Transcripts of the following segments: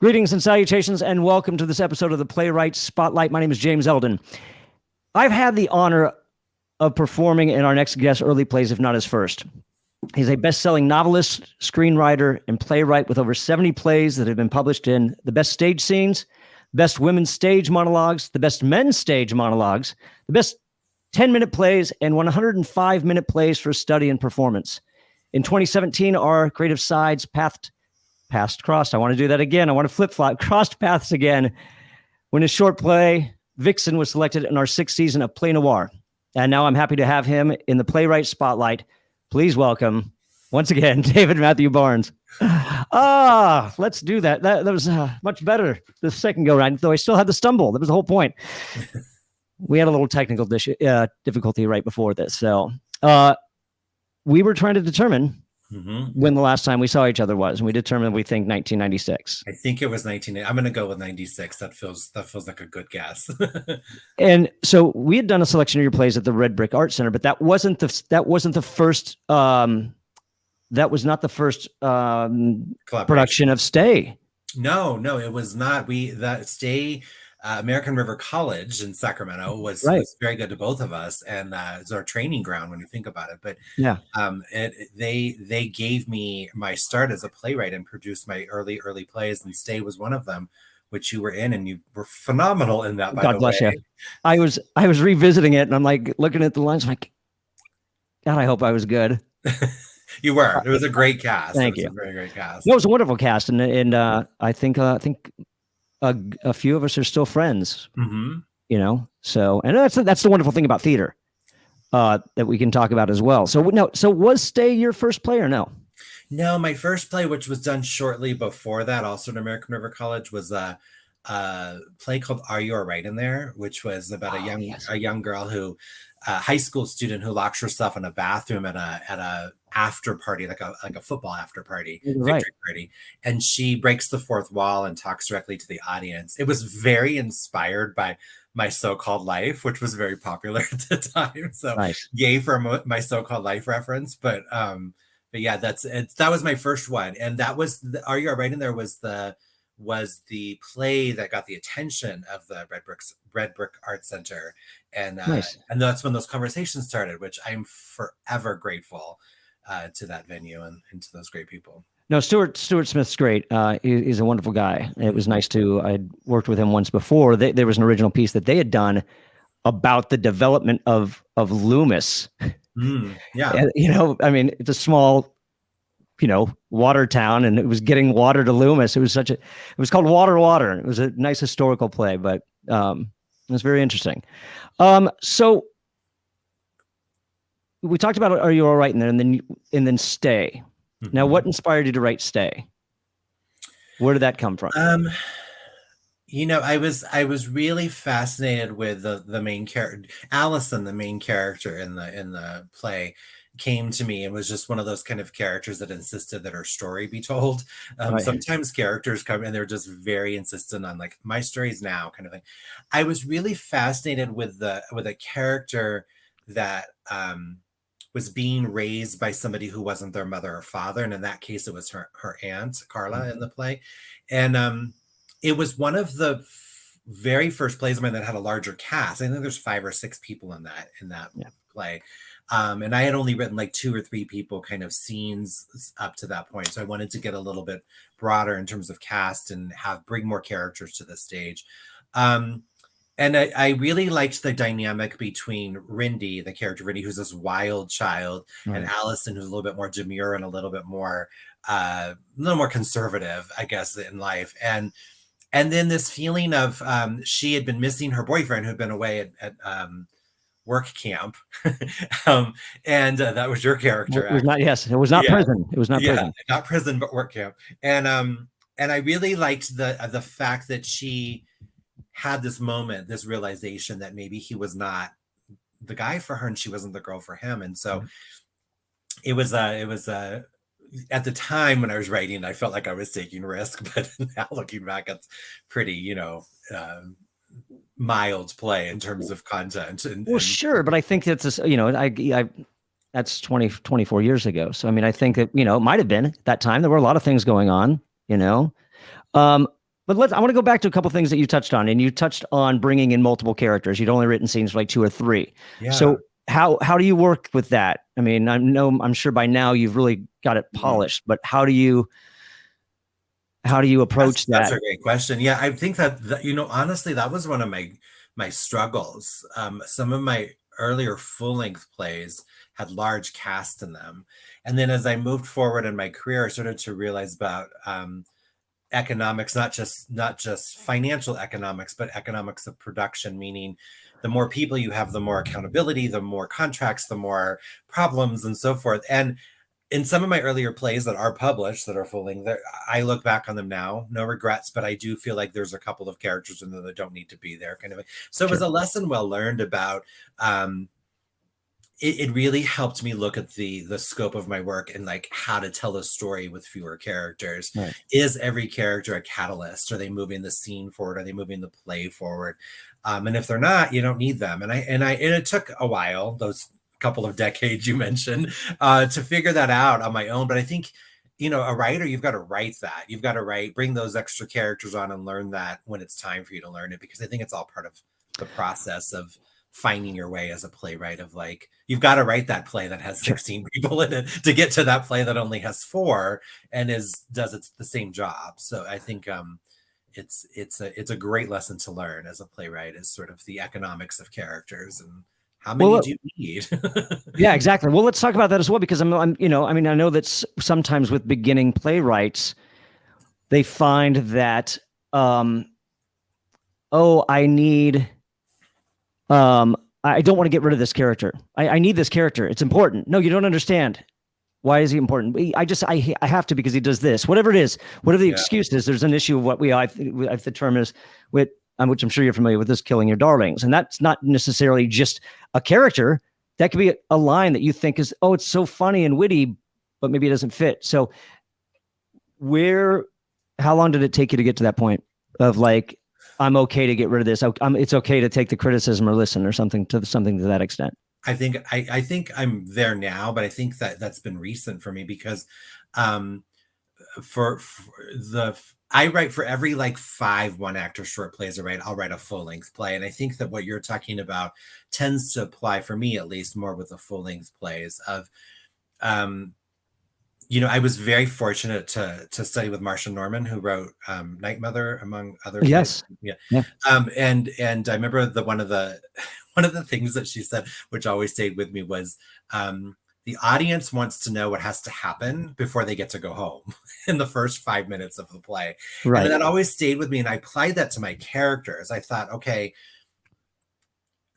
Greetings and salutations, and welcome to this episode of the Playwrights-spotlight. My name is James Eldon. I've had the honor of performing in our next guest's early plays, if not his first. He's a best-selling novelist, screenwriter, and playwright with over 70 plays that have been published in the best stage scenes, best women's stage monologues, the best men's stage monologues, the best 10-minute plays, and 105-minute plays for study and performance. In 2017, our creative sides crossed. I want to do that again. I want to flip-flop, crossed paths again, when his short play, Vixen, was selected in our 6th season of Play Noir. And now I'm happy to have him in the Playwright Spotlight. Please welcome, once again, David Matthew Barnes. Let's do that. That was much better the second go-round, though I still had the stumble. That was the whole point. We had a little technical difficulty right before this. So we were trying to determine when the last time we saw each other was, and we determined we think 1996. I think it was 19. I'm going to go with 96. That feels like a good guess. And so we had done a selection of your plays at the Red Brick Art Center, but that was not the first production of Stay. No, it was not. That Stay. American River College in Sacramento was very good to both of us, and it's our training ground when you think about it. But yeah, they gave me my start as a playwright and produced my early plays, and Stay was one of them, which you were in, and you were phenomenal in that. God bless you. I was revisiting it, and I'm like looking at the lines, I'm like, God, I hope I was good. You were. It was a great cast. Thank you. A very great cast. No, it was a wonderful cast, and I think. A few of us are still friends, so, and that's the wonderful thing about theater that we can talk about as well. So was Stay your first play or no? No, my first play, which was done shortly before that, also at American River College, was a play called Are You Alright in There, which was about a young girl who, high school student who locks herself in a bathroom at a after party, like a football after party, victory party, and she breaks the fourth wall and talks directly to the audience. It was very inspired by My So-Called Life, which was very popular at the time. So yay for my So-Called Life reference. But yeah, that was my first one, and that was Are You Alright in There was the play that got the attention of the Red Brick Art Center, and that's when those conversations started, which I'm forever grateful to that venue and to those great people. No, Stuart Smith's great. He's a wonderful guy. It was nice I'd worked with him once before. There was an original piece that they had done about the development of Loomis. Yeah. And, it's a small, water town, and it was getting water to Loomis. It was called Water. And it was a nice historical play, but it was very interesting. So we talked about Are You Alright in There, and then Stay. Now, what inspired you to write Stay? Where did that come from? I was really fascinated with the main character, Allison, the main character in the play, came to me and was just one of those kind of characters that insisted that her story be told. Sometimes characters come and they're just very insistent on like my story's now kind of thing. I was really fascinated with a character that was being raised by somebody who wasn't their mother or father, and in that case it was her aunt Carla in the play, and it was one of the very first plays of mine that had a larger cast. I think there's 5 or 6 people in that play. And I had only written like 2 or 3 people kind of scenes up to that point. So I wanted to get a little bit broader in terms of cast and bring more characters to the stage. And I really liked the dynamic between Rindy, the character Rindy, who's this wild child, and Allison, who's a little bit more demure and a little more conservative, I guess, in life. And then this feeling of she had been missing her boyfriend who'd been away at work camp. And that was your character. It was not prison. It was not prison. Not prison, but work camp. And I really liked the fact that she had this moment, this realization that maybe he was not the guy for her and she wasn't the girl for him. And so it was at the time when I was writing, I felt like I was taking risk, but now looking back, it's pretty, mild play in terms of content. Sure. But I think that's, that's 24 years ago. So, I mean, I think that, it might've been at that time, there were a lot of things going on, But I want to go back to a couple things that you touched on, and you touched on bringing in multiple characters. You'd only written scenes for like 2 or 3. Yeah. So how do you work with that? I mean, I'm sure by now you've really got it polished, but how do you approach that? That's a great question. Yeah, I think that, honestly, that was one of my struggles. Some of my earlier full-length plays had large cast in them. And then as I moved forward in my career, I started to realize about economics, not just financial economics, but economics of production, meaning the more people you have, the more accountability, the more contracts, the more problems, and so forth. And in some of my earlier plays that are published, that are full length, I look back on them now, no regrets, but I do feel like there's a couple of characters in there that don't need to be there, kind of. So it was a lesson well learned about. It really helped me look at the scope of my work and like how to tell a story with fewer characters. Right. Is every character a catalyst? Are they moving the scene forward? Are they moving the play forward? And if they're not, you don't need them. And it took a while, those couple of decades you mentioned, to figure that out on my own. But I think, a writer, you've got to write that. You've got to bring those extra characters on and learn that when it's time for you to learn it, because I think it's all part of the process of finding your way as a playwright, of like, you've got to write that play that has 16 people in it to get to that play that only has 4 and does the same job. So I think it's a great lesson to learn as a playwright, is sort of the economics of characters and how many do you need? Yeah, exactly. Well, let's talk about that as well, because I know that sometimes with beginning playwrights, they find that, I don't want to get rid of this character. I need this character. It's important. No, you don't understand. Why is he important? I have to, because he does this. Whatever it is, whatever the excuse is, there's an issue of what the term is with, which I'm sure you're familiar with, is killing your darlings. And that's not necessarily just a character. That could be a line that you think is, it's so funny and witty, but maybe it doesn't fit. So how long did it take you to get to that point of like, I'm okay to get rid of this. It's okay to take the criticism or listen or something to that extent? I think I'm there now, but I think that's been recent for me, because I write for every like 5 one-actor short plays I'll write a full-length play. And I think that what you're talking about tends to apply, for me at least, more with the full-length plays of, I was very fortunate to study with Marcia Norman, who wrote Night Mother, among other plays. Yes. Yeah. And I remember one of the things that she said, which always stayed with me, was the audience wants to know what has to happen before they get to go home in the first 5 minutes of the play. Right. And that always stayed with me. And I applied that to my characters. I thought, okay,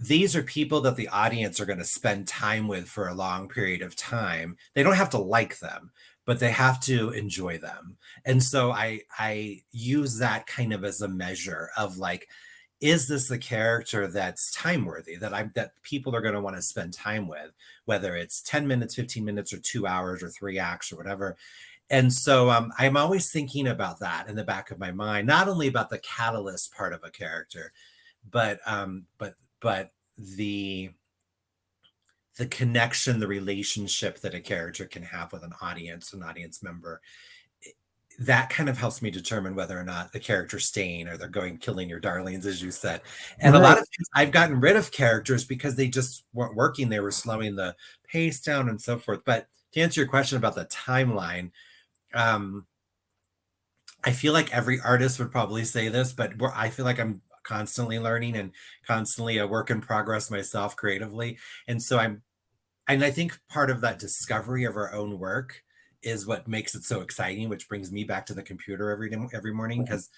these are people that the audience are going to spend time with for a long period of time. They don't have to like them, but they have to enjoy them. And so I use that kind of as a measure of like, is this a character that's time worthy, that people are going to want to spend time with, whether it's 10 minutes, 15 minutes, or 2 hours, or 3 acts, or whatever. And so I'm always thinking about that in the back of my mind, not only about the catalyst part of a character, but the connection, the relationship that a character can have with an audience member. That kind of helps me determine whether or not the character's staying, or they're going killing your darlings, as you said. And a lot of times I've gotten rid of characters because they just weren't working. They were slowing the pace down and so forth. But to answer your question about the timeline, I feel like every artist would probably say this, but I feel like I'm constantly learning and constantly a work in progress myself creatively. And so I think part of that discovery of our own work is what makes it so exciting, which brings me back to the computer every morning, because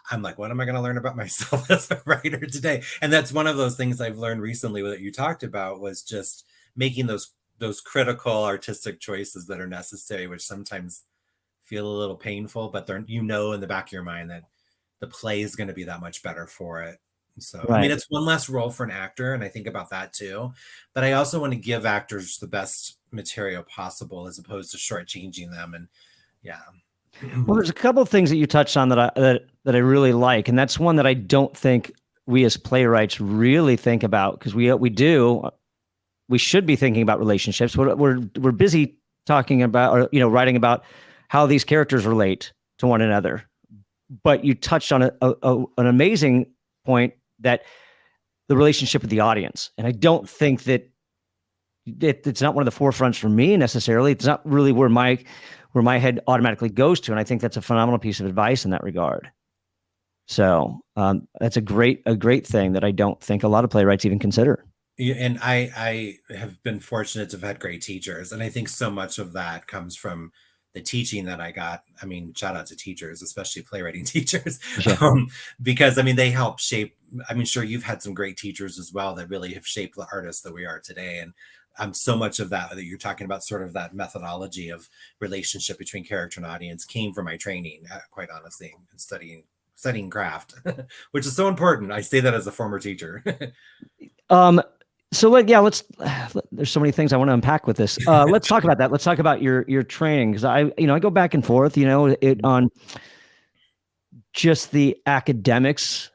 I'm like, what am I going to learn about myself as a writer today? And that's one of those things I've learned recently that you talked about, was just making those critical artistic choices that are necessary, which sometimes feel a little painful, but they're, in the back of your mind that the play is going to be that much better for it. So, I mean, it's one less role for an actor, and I think about that too. But I also want to give actors the best material possible, as opposed to shortchanging them. And well, there's a couple of things that you touched on that I really like, and that's one that I don't think we as playwrights really think about, because we should be thinking about relationships. We're busy talking about, or writing about how these characters relate to one another. but you touched on an amazing point, that the relationship with the audience. And I don't think that it's not one of the forefronts for me necessarily. It's not really where my head automatically goes to. And I think that's a phenomenal piece of advice in that regard. So that's a great thing that I don't think a lot of playwrights even consider. Yeah, and I have been fortunate to have had great teachers, and I think so much of that comes from the teaching that I got. I mean, shout out to teachers, especially playwriting teachers, Yeah. because I mean they help shape. I mean, sure, you've had some great teachers as well that really have shaped the artists that we are today, and so much of that you're talking about, sort of that methodology of relationship between character and audience, came from my training, quite honestly, and studying craft, which is so important. I say that as a former teacher. So there's so many things I want to unpack with this. Let's talk about that. Let's talk about your training. Cause I go back and forth, on just the academics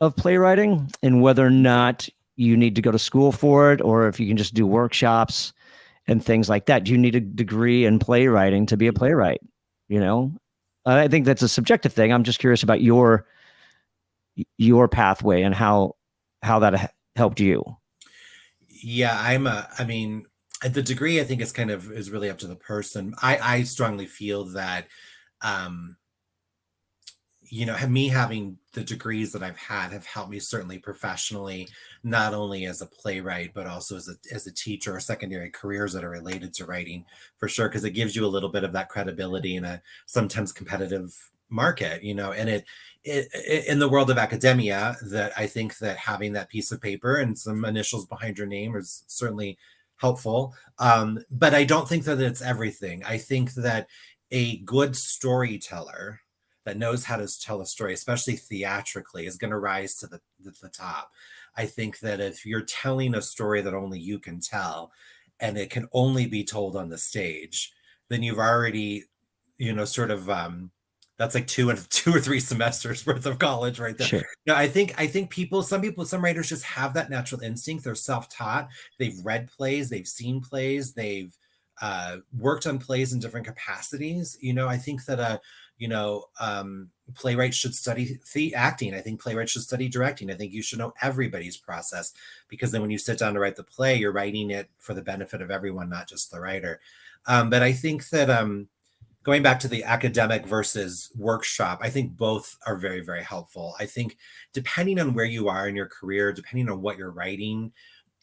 of playwriting and whether or not you need to go to school for it, or if you can just do workshops and things like that. Do you need a degree in playwriting to be a playwright? I think that's a subjective thing. I'm just curious about your pathway and how that helped you. Yeah, I mean, the degree I think is really up to the person. I strongly feel that, um, me having the degrees that I've had have helped me certainly professionally, not only as a playwright, but also as a teacher or secondary careers that are related to writing, for sure, because it gives you a little bit of that credibility in a sometimes competitive market, and in the world of academia, that I think that having that piece of paper and some initials behind your name is certainly helpful. But I don't think that it's everything. I think that a good storyteller that knows how to tell a story, especially theatrically, is going to rise to the top. I think that if you're telling a story that only you can tell, and it can only be told on the stage, then you've already, sort of, that's like two or three semesters worth of college right there. Sure. No, I think some writers just have that natural instinct. They're self-taught. They've read plays, they've seen plays, they've worked on plays in different capacities. I think that playwrights should study acting. I think playwrights should study directing. I think you should know everybody's process, because then when you sit down to write the play, you're writing it for the benefit of everyone, not just the writer. But I think that going back to the academic versus workshop, I think both are very, very helpful. I think depending on where you are in your career, depending on what you're writing,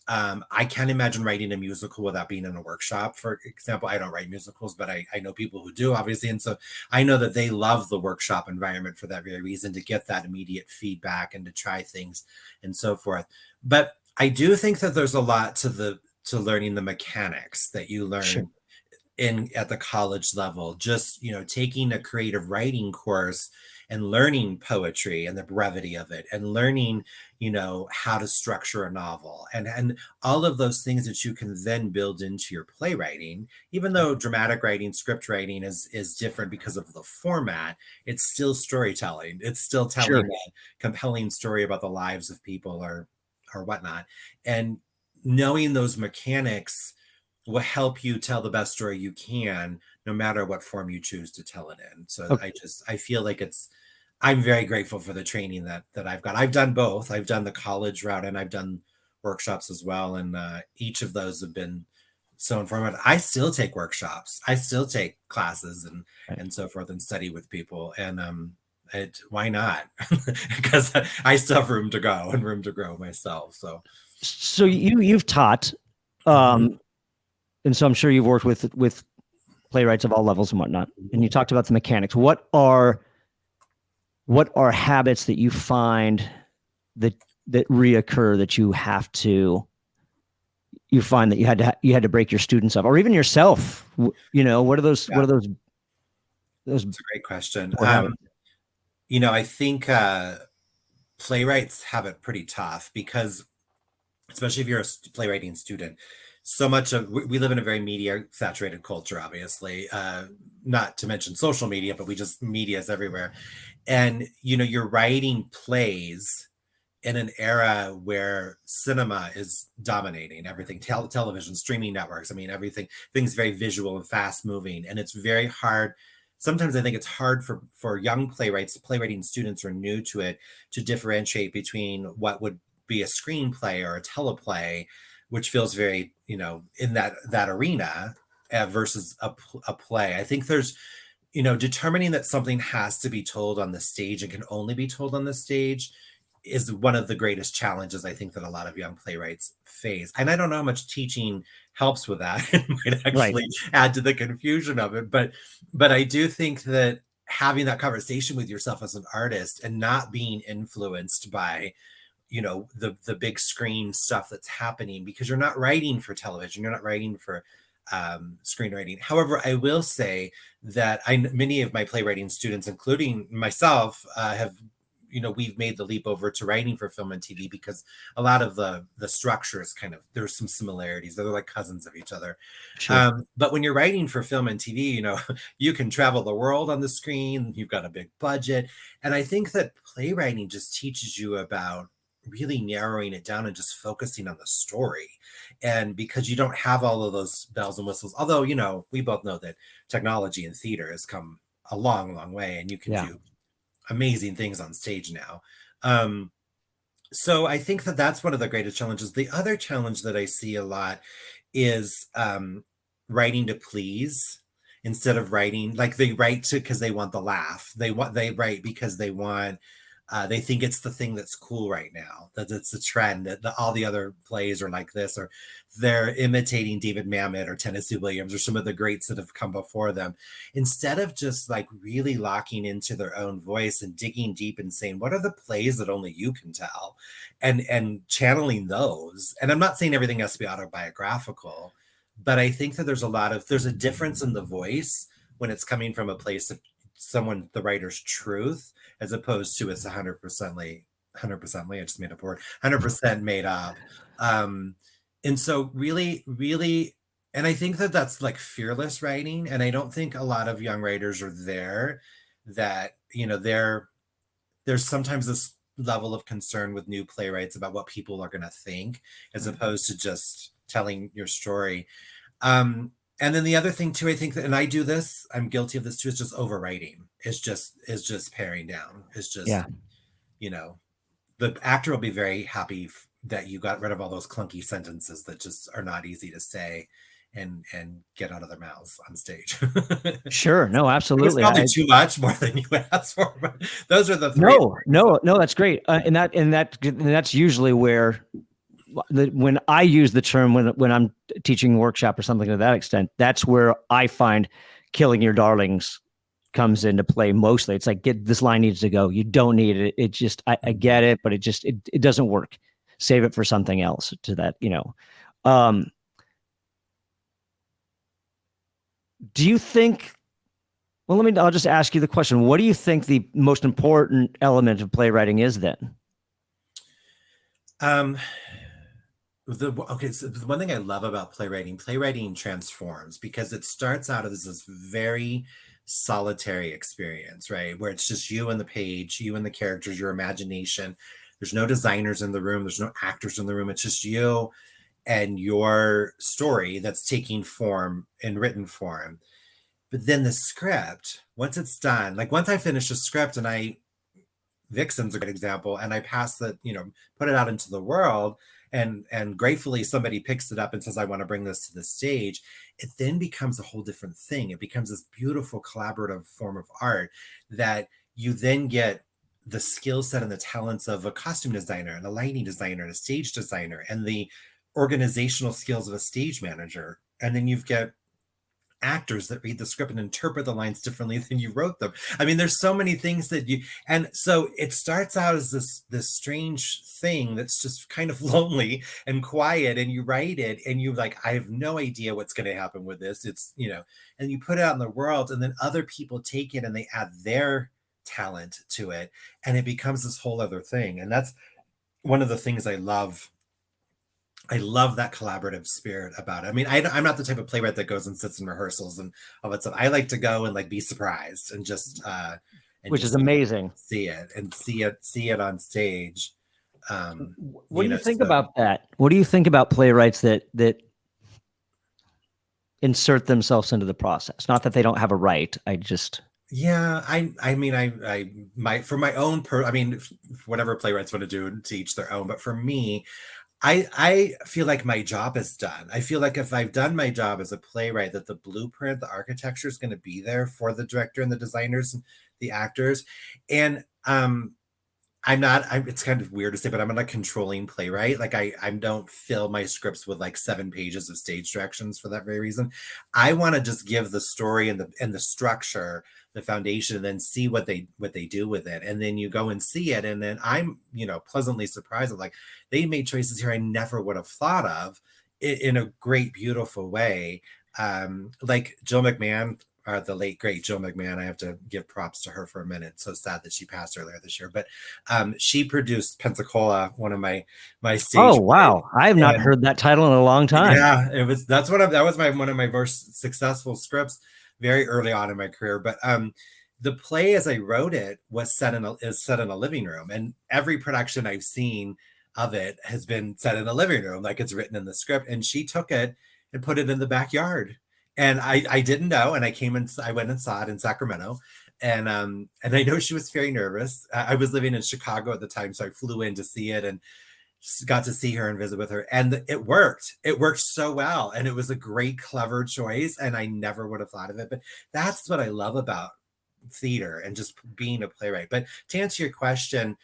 I can't imagine writing a musical without being in a workshop. For example, I don't write musicals, but I know people who do, obviously. And so I know that they love the workshop environment for that very reason, to get that immediate feedback and to try things and so forth. But I do think that there's a lot to learning the mechanics that you learn. Sure. At the college level, just taking a creative writing course and learning poetry and the brevity of it, and learning how to structure a novel, and all of those things that you can then build into your playwriting. Even though dramatic writing, script writing is different because of the format, it's still storytelling. It's still telling a compelling story about the lives of people or whatnot. And knowing those mechanics will help you tell the best story you can, no matter what form you choose to tell it in. So Okay. I feel like I'm very grateful for the training that I've got. I've done both. I've done the college route and I've done workshops as well. And each of those have been so informative. I still take workshops. I still take classes and so forth, and study with people. And why not? Because I still have room to go and room to grow myself. So you've taught, and so I'm sure you've worked with playwrights of all levels and whatnot. And you talked about the mechanics. What are habits that you find that reoccur, that you find that you had to break your students of, or even yourself? What are those? Yeah. What are those? That's a great question. I think playwrights have it pretty tough, because especially if you're a playwriting student, so much of we live in a very media saturated culture, obviously, not to mention social media, but media is everywhere. And you're writing plays in an era where cinema is dominating everything, television, streaming networks. I mean, things very visual and fast moving, and it's very hard sometimes I think it's hard for young playwrights, playwriting students or new to it, to differentiate between what would be a screenplay or a teleplay, which feels very, in that arena, versus a play. I think there's, determining that something has to be told on the stage and can only be told on the stage is one of the greatest challenges I think that a lot of young playwrights face. And I don't know how much teaching helps with that. It might actually add to the confusion of it. But I do think that having that conversation with yourself as an artist and not being influenced by, the big screen stuff that's happening, because you're not writing for television, you're not writing for screenwriting. However, I will say that many of my playwriting students, including myself, have, we've made the leap over to writing for film and TV, because a lot of the structure is there's some similarities. They're like cousins of each other. Sure. But when you're writing for film and TV, you can travel the world on the screen. You've got a big budget. And I think that playwriting just teaches you about really narrowing it down and just focusing on the story. And because you don't have all of those bells and whistles, although, we both know that technology in theater has come a long, long way, and you can do amazing things on stage now. So I think that that's one of the greatest challenges. The other challenge that I see a lot is writing to please, instead of writing, like they write because they want the laugh. They write because they want, they think it's the thing that's cool right now, that it's a trend, that all the other plays are like this, or they're imitating David Mamet or Tennessee Williams or some of the greats that have come before them, instead of just like really locking into their own voice and digging deep and saying, what are the plays that only you can tell, and channeling those. And I'm not saying everything has to be autobiographical, but I think that there's a difference in the voice when it's coming from a place of the writer's truth, as opposed to it's 100% I just made up a word, 100% made up. And so really, really, and I think that that's like fearless writing. And I don't think a lot of young writers are there, that, there's sometimes this level of concern with new playwrights about what people are going to think, as opposed to just telling your story. And then the other thing too, I think that, and I do this, I'm guilty of this too, is just overwriting. Is just paring down. It's just, the actor will be very happy that you got rid of all those clunky sentences that just are not easy to say and get out of their mouths on stage. Sure. No, absolutely. It was probably too much, more than you asked for. But those are the three. No, that's great. And that's usually where, when I use the term, when I'm teaching a workshop or something to that extent, that's where I find killing your darlings comes into play mostly. It's like, this line needs to go. You don't need it. It just, I get it, but it doesn't work. Save it for something else, to that, do you think, I'll just ask you the question. What do you think the most important element of playwriting is then? So the one thing I love about playwriting transforms, because it starts out as this very solitary experience, right? Where it's just you and the page, you and the characters, your imagination. There's no designers in the room. There's no actors in the room. It's just you and your story that's taking form in written form. But then the script, once it's done, like once I finish a script, and Vixen's a good example, and I pass that, put it out into the world, and gratefully somebody picks it up and says, I want to bring this to the stage, it then becomes a whole different thing. It becomes this beautiful collaborative form of art that you then get the skill set and the talents of a costume designer and a lighting designer and a stage designer and the organizational skills of a stage manager. And then you've got actors that read the script and interpret the lines differently than you wrote them. I mean, there's so many things and so it starts out as this strange thing that's just kind of lonely and quiet, and you write it and you like, I have no idea what's going to happen with this. It's, and you put it out in the world, and then other people take it and they add their talent to it, and it becomes this whole other thing. And that's one of the things I love. I love that collaborative spirit about it. I mean, I'm not the type of playwright that goes and sits in rehearsals and all that stuff. I like to go and like be surprised and just, which is amazing. See it on stage. What do you think about that? What do you think about playwrights that insert themselves into the process? Not that they don't have a right. Yeah, I mean, I my for my own I mean, whatever playwrights want to do to each their own, but for me, I feel like my job is done. I feel like if I've done my job as a playwright, that the blueprint, the architecture is going to be there for the director and the designers and the actors. And it's kind of weird to say, but I'm not a controlling playwright. Like I don't fill my scripts with like 7 pages of stage directions for that very reason. I want to just give the story and the structure, the foundation, and then see what they do with it. And then you go and see it. And then I'm, pleasantly surprised. Like they made choices here I never would have thought of in a great, beautiful way. Like Jill McMahon, the late great Jill McMahon. I have to give props to her for a minute. So sad that she passed earlier this year, but she produced Pensacola, one of my stage Oh, plays. wow. I have not And heard that title in a long time. yeah, that was one of my most successful scripts very early on in my career. But the play as I wrote it is set in a living room, and every production I've seen of it has been set in a living room, like it's written in the script. And she took it and put it in the backyard. And I didn't know, and I went and saw it in Sacramento, and I know she was very nervous. I was living in Chicago at the time, so I flew in to see it and got to see her and visit with her, and it worked. It worked so well, and it was a great, clever choice, and I never would have thought of it. But that's what I love about theater and just being a playwright. But to answer your question,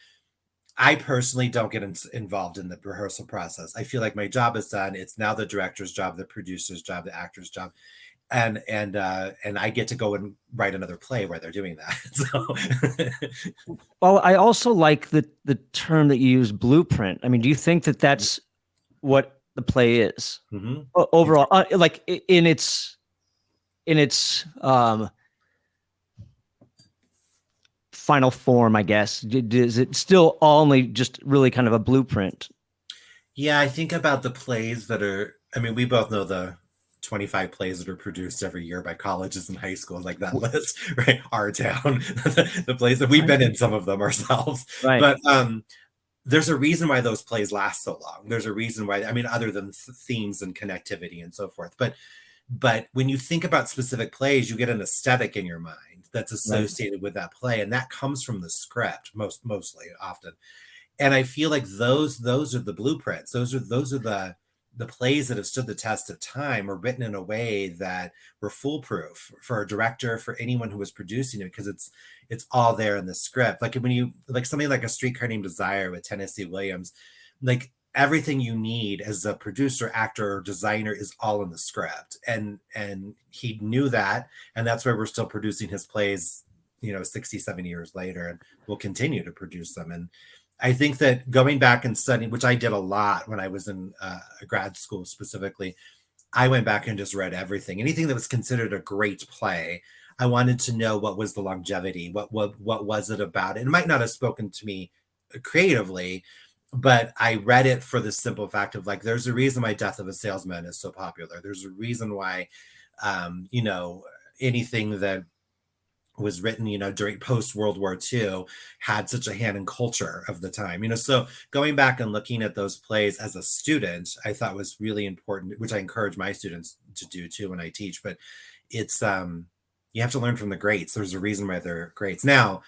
I personally don't get involved in the rehearsal process. I feel like my job is done. It's now the director's job, the producer's job, the actor's job, and I get to go and write another play where they're doing that. So Well, I also like the term that you use, blueprint. I mean, do you think that that's what the play is overall, like in its final form, I guess? Is it still only just really kind of a blueprint? Yeah, I think about the plays that are, I mean, we both know the 25 plays that are produced every year by colleges and high schools, like that list, right? Our town, the plays that we've been in some of them ourselves. Right. But there's a reason why those plays last so long. There's a reason why, I mean, other than themes and connectivity and so forth. But when you think about specific plays, you get an aesthetic in your mind that's associated with that play. And that comes from the script mostly often. And I feel like those are the blueprints. Those are the plays that have stood the test of time, are written in a way that were foolproof for a director, for anyone who was producing it, because it's all there in the script. Like when you like something like A Streetcar Named Desire with Tennessee Williams, like everything you need as a producer, actor, or designer is all in the script. And he knew that, and that's why we're still producing his plays, 67 years later, and we'll continue to produce them. And I think that going back and studying, which I did a lot when I was in grad school specifically, I went back and just read everything, anything that was considered a great play. I wanted to know what was the longevity, what was it about it. It might not have spoken to me creatively, but I read it for the simple fact of like, there's a reason why Death of a Salesman is so popular. There's a reason why, anything that was written, during post World War II had such a hand in culture of the time, so going back and looking at those plays as a student, I thought was really important, which I encourage my students to do too when I teach. But it's, you have to learn from the greats. There's a reason why they're greats. Now,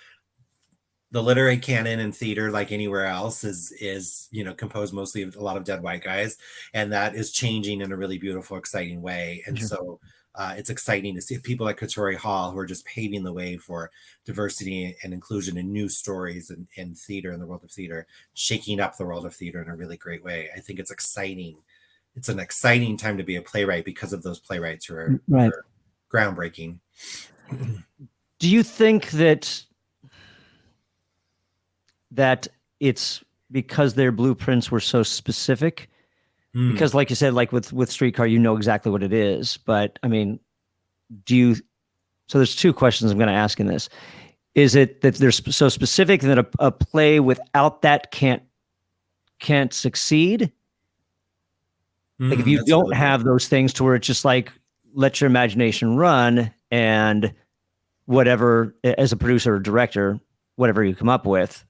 the literary canon in theater, like anywhere else, is composed mostly of a lot of dead white guys, and that is changing in a really beautiful, exciting way. And so it's exciting to see people like Katori Hall, who are just paving the way for diversity and inclusion in new stories in theater, in the world of theater, shaking up the world of theater in a really great way. I think it's exciting. It's an exciting time to be a playwright because of those playwrights who are groundbreaking. Do you think that it's because their blueprints were so specific? Because like you said, like with Streetcar, exactly what it is. But I mean, so there's two questions I'm going to ask in this. Is it that they're so specific that a play without that can't succeed? Like if you don't have those things to where it's just like, let your imagination run, and whatever, as a producer or director, whatever you come up with,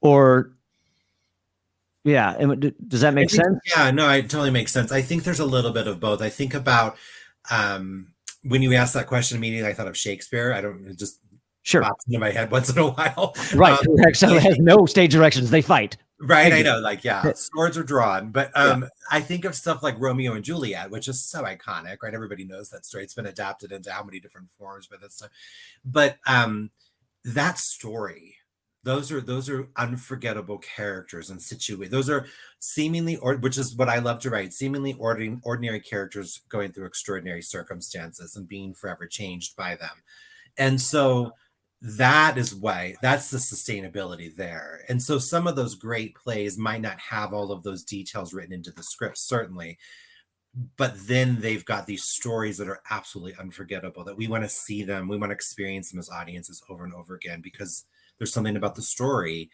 or yeah, does that make sense? Yeah, no, it totally makes sense. I think there's a little bit of both. I think about when you asked that question immediately, I thought of Shakespeare. It just Sure. pops into my head once in a while. Right. So it has no stage directions. They fight. Right, I know, like, yeah, swords are drawn, but Yeah. I think of stuff like Romeo and Juliet, which is so iconic, right? Everybody knows that story. It's been adapted into how many different forms by this time. But that story, those are unforgettable characters and situations. Those are seemingly, or which is what I love to write, seemingly ordinary characters going through extraordinary circumstances and being forever changed by them. And so that's the sustainability there. And so some of those great plays might not have all of those details written into the script, certainly, but then they've got these stories that are absolutely unforgettable, that we want to see them, we want to experience them as audiences over and over again, because there's something about the story.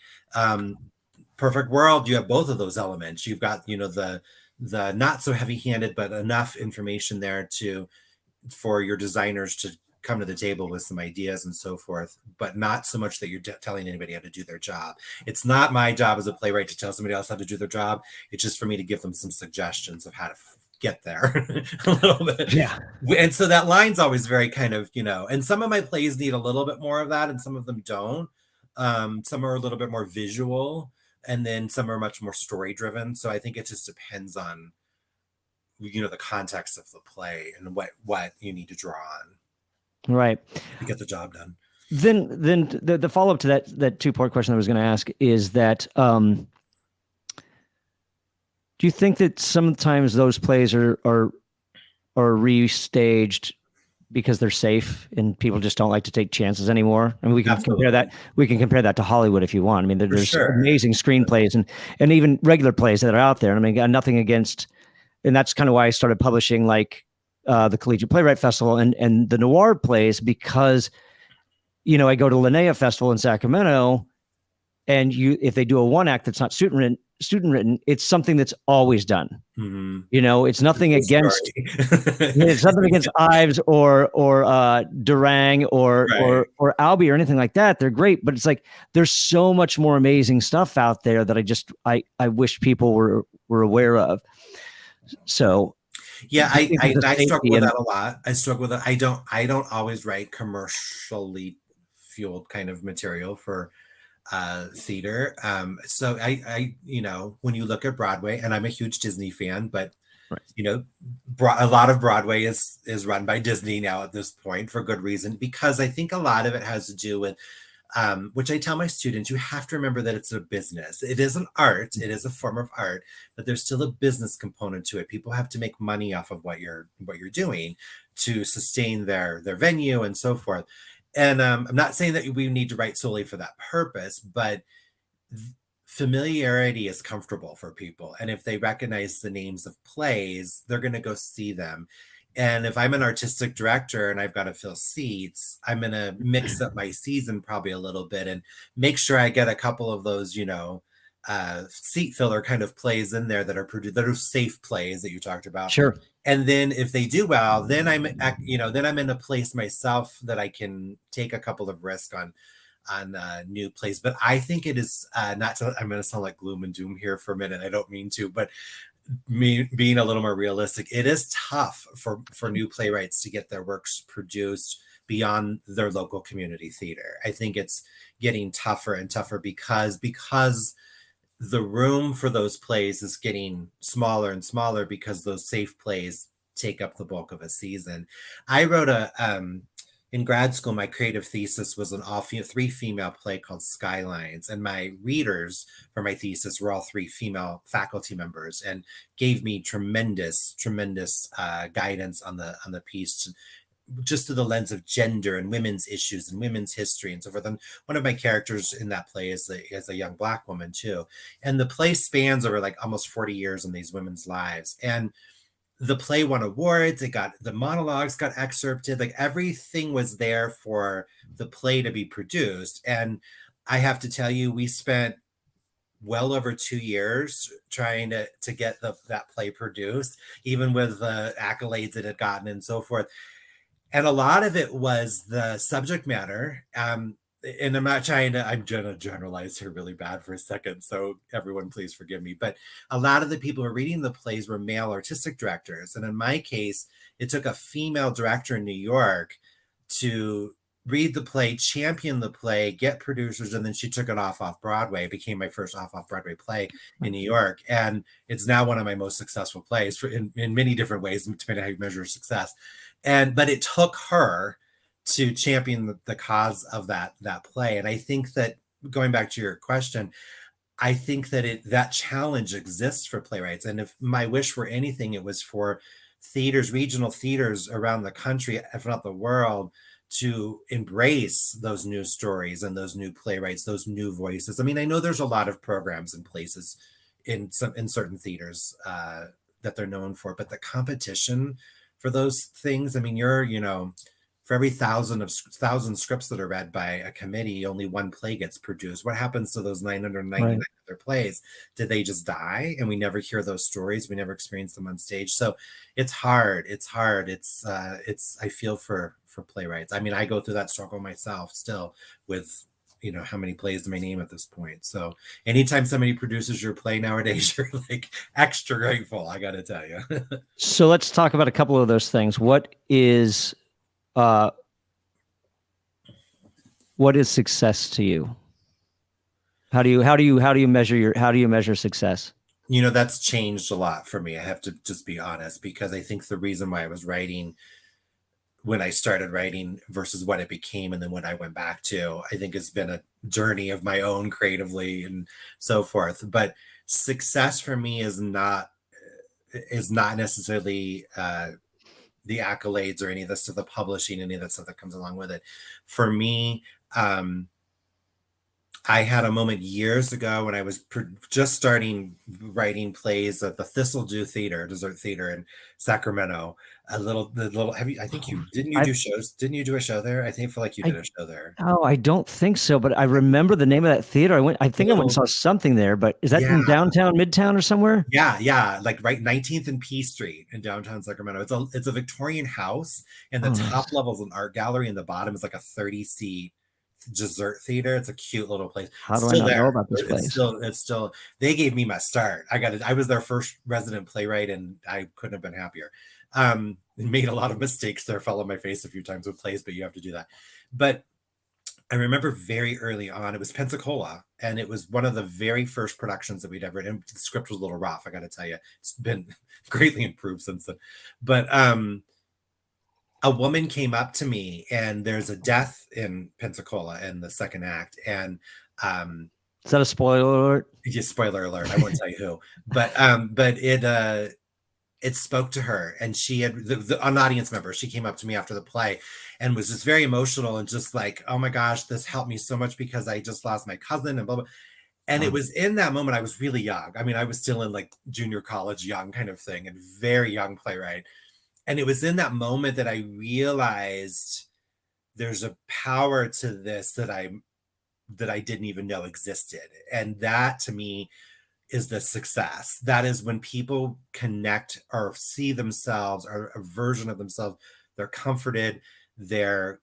Perfect World, you have both of those elements. You've got, the not so heavy-handed, but enough information there for your designers to come to the table with some ideas and so forth, but not so much that you're telling anybody how to do their job. It's not my job as a playwright to tell somebody else how to do their job. It's just for me to give them some suggestions of how to get there a little bit. Yeah. And so that line's always very kind of, and some of my plays need a little bit more of that and some of them don't. Some are a little bit more visual and then some are much more story driven. So I think it just depends on, the context of the play and what you need to draw on. Right. To get the job done. Then the follow-up to that two-part question I was going to ask is that do you think that sometimes those plays are restaged because they're safe and people just don't like to take chances anymore? I mean, we can compare that to Hollywood if you want. I mean, there's amazing screenplays and even regular plays that are out there. I mean, nothing against, and that's kind of why I started publishing like the Collegiate Playwright Festival and the noir plays, because I go to Linnea Festival in Sacramento, and if they do a one act that's not student written, it's something that's always done. Mm-hmm. It's nothing against it's nothing against Ives or Durang or Albee or anything like that. They're great, but it's like there's so much more amazing stuff out there that I wish people were aware of. So yeah, I struggle with that a lot. I struggle with it. I don't always write commercially fueled kind of material for theater. So I when you look at Broadway, and I'm a huge Disney fan, but a lot of Broadway is run by Disney now at this point for good reason, because I think a lot of it has to do with which I tell my students, you have to remember that it's a business. It is an art. It is a form of art, but there's still a business component to it. People have to make money off of what you're doing to sustain their venue and so forth. And I'm not saying that we need to write solely for that purpose, but familiarity is comfortable for people. And if they recognize the names of plays, they're going to go see them. And if I'm an artistic director and I've got to fill seats, I'm going to mix up my season probably a little bit and make sure I get a couple of those, seat filler kind of plays in there that are safe plays that you talked about. Sure. And then if they do well, then I'm in a place myself that I can take a couple of risks on new plays. But I think it is I'm going to sound like gloom and doom here for a minute. I don't mean to, but me being a little more realistic, it is tough for new playwrights to get their works produced beyond their local community theater. I think it's getting tougher and tougher because the room for those plays is getting smaller and smaller because those safe plays take up the bulk of a season. I wrote in grad school, my creative thesis was an three female play called Skylines. And my readers for my thesis were all three female faculty members and gave me tremendous guidance on the piece, just through the lens of gender and women's issues and women's history and so forth. And one of my characters in that play is a young Black woman too. And the play spans over like almost 40 years in these women's lives. And the play won awards. The monologues got excerpted, like everything was there for the play to be produced. And I have to tell you, we spent well over 2 years trying to get that play produced, even with the accolades it had gotten and so forth. And a lot of it was the subject matter. and I'm not trying to, I'm gonna generalize here really bad for a second, so everyone please forgive me, but a lot of the people who were reading the plays were male artistic directors, and in my case it took a female director in New York to read the play, champion the play, get producers, and then she took it off Broadway. It became my first off Broadway play in New York, and it's now one of my most successful plays in many different ways, depending on how you measure success. But it took her to champion the cause of that play. And I think that, going back to your question, I think that that challenge exists for playwrights. And if my wish were anything, it was for theaters, regional theaters around the country, if not the world, to embrace those new stories and those new playwrights, those new voices. I mean, I know there's a lot of programs and places in certain theaters that they're known for, but the competition for those things, I mean, for every thousand scripts that are read by a committee, only one play gets produced. What happens to those 999 Right. other plays? Did they just die and we never hear those stories? We never experience them on stage. So it's hard. It's I feel for playwrights. I mean, I go through that struggle myself still with, how many plays do I name at this point? So anytime somebody produces your play nowadays, you're like extra grateful, I gotta tell you. So let's talk about a couple of those things. What is success to you? How do you measure success? That's changed a lot for me. I have to just be honest, because I think the reason why I was writing when I started writing versus what it became and then what I went back to, I think it's been a journey of my own creatively and so forth. But success for me is not necessarily the accolades or any of the stuff, the publishing, any of that stuff that comes along with it. For me, I had a moment years ago when I was just starting writing plays at the Dessert Theater in Sacramento. I think didn't you do shows? Didn't you do a show there? I feel like you did a show there. Oh, I don't think so, but I remember the name of that theater. I think I went and saw something there, but is that in downtown, Midtown, or somewhere? Yeah, like right 19th and P Street in downtown Sacramento. It's a Victorian house, and the top level is an art gallery, and the bottom is like a 30-seat dessert theater. It's a cute little place. How do I not know about this place? It's still they gave me my start. I was their first resident playwright, and I couldn't have been happier. Made a lot of mistakes there, fell on my face a few times with plays, but you have to do that. But I remember very early on, it was Pensacola, and it was one of the very first productions that we'd ever done. The script was a little rough, I got to tell you. It's been greatly improved since then. But a woman came up to me, and there's a death in Pensacola in the second act. And is that a spoiler alert? Just spoiler alert. I won't tell you who, but it spoke to her, and she had an audience member. She came up to me after the play and was just very emotional and just like, oh my gosh, this helped me so much because I just lost my cousin and blah, blah. And it was in that moment, I was really young. I mean, I was still in like junior college, young kind of thing, and very young playwright. And it was in that moment that I realized there's a power to this that I didn't even know existed. And that to me is the success. That is when people connect or see themselves or a version of themselves, they're comforted, they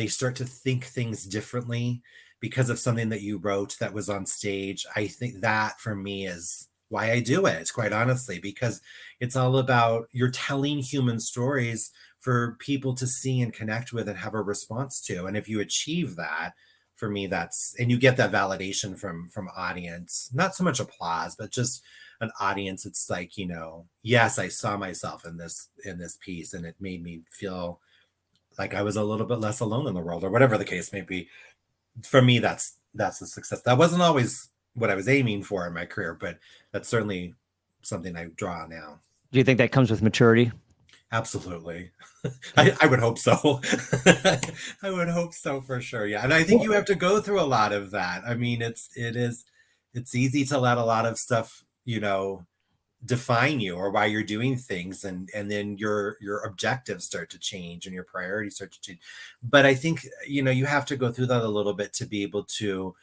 start to think things differently because of something that you wrote that was on stage. I think that for me is why I do it, quite honestly, because it's all about you're telling human stories for people to see and connect with and have a response to. And if you achieve that, for me, and you get that validation from audience, not so much applause, but just an audience. It's like, yes, I saw myself in this piece, and it made me feel like I was a little bit less alone in the world, or whatever the case may be. For me, that's a success. That wasn't always what I was aiming for in my career, but that's certainly something I draw on now. Do you think that comes with maturity? Absolutely. I would hope so. I would hope so for sure. Yeah. And I think you have to go through a lot of that. I mean, it's easy to let a lot of stuff, define you or why you're doing things. And then your objectives start to change and your priorities start to change. But I think, you have to go through that a little bit to be able to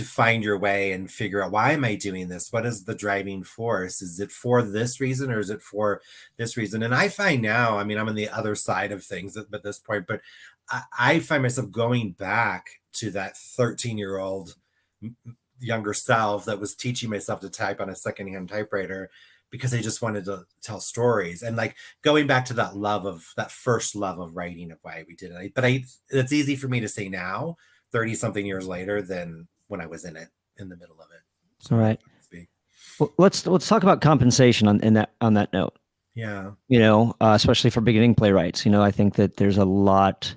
find your way and figure out, why am I doing this? What is the driving force? Is it for this reason, or is it for this reason? And I find now, I mean, I'm on the other side of things at this point, but I find myself going back to that 13-year-old younger self that was teaching myself to type on a secondhand typewriter because I just wanted to tell stories, and like going back to that first love of writing of why we did it. But it's easy for me to say now, 30 something years later, than when I was in the middle of it. So All right. Well, let's talk about compensation on that note. Yeah. Especially for beginning playwrights. I think that there's a lot.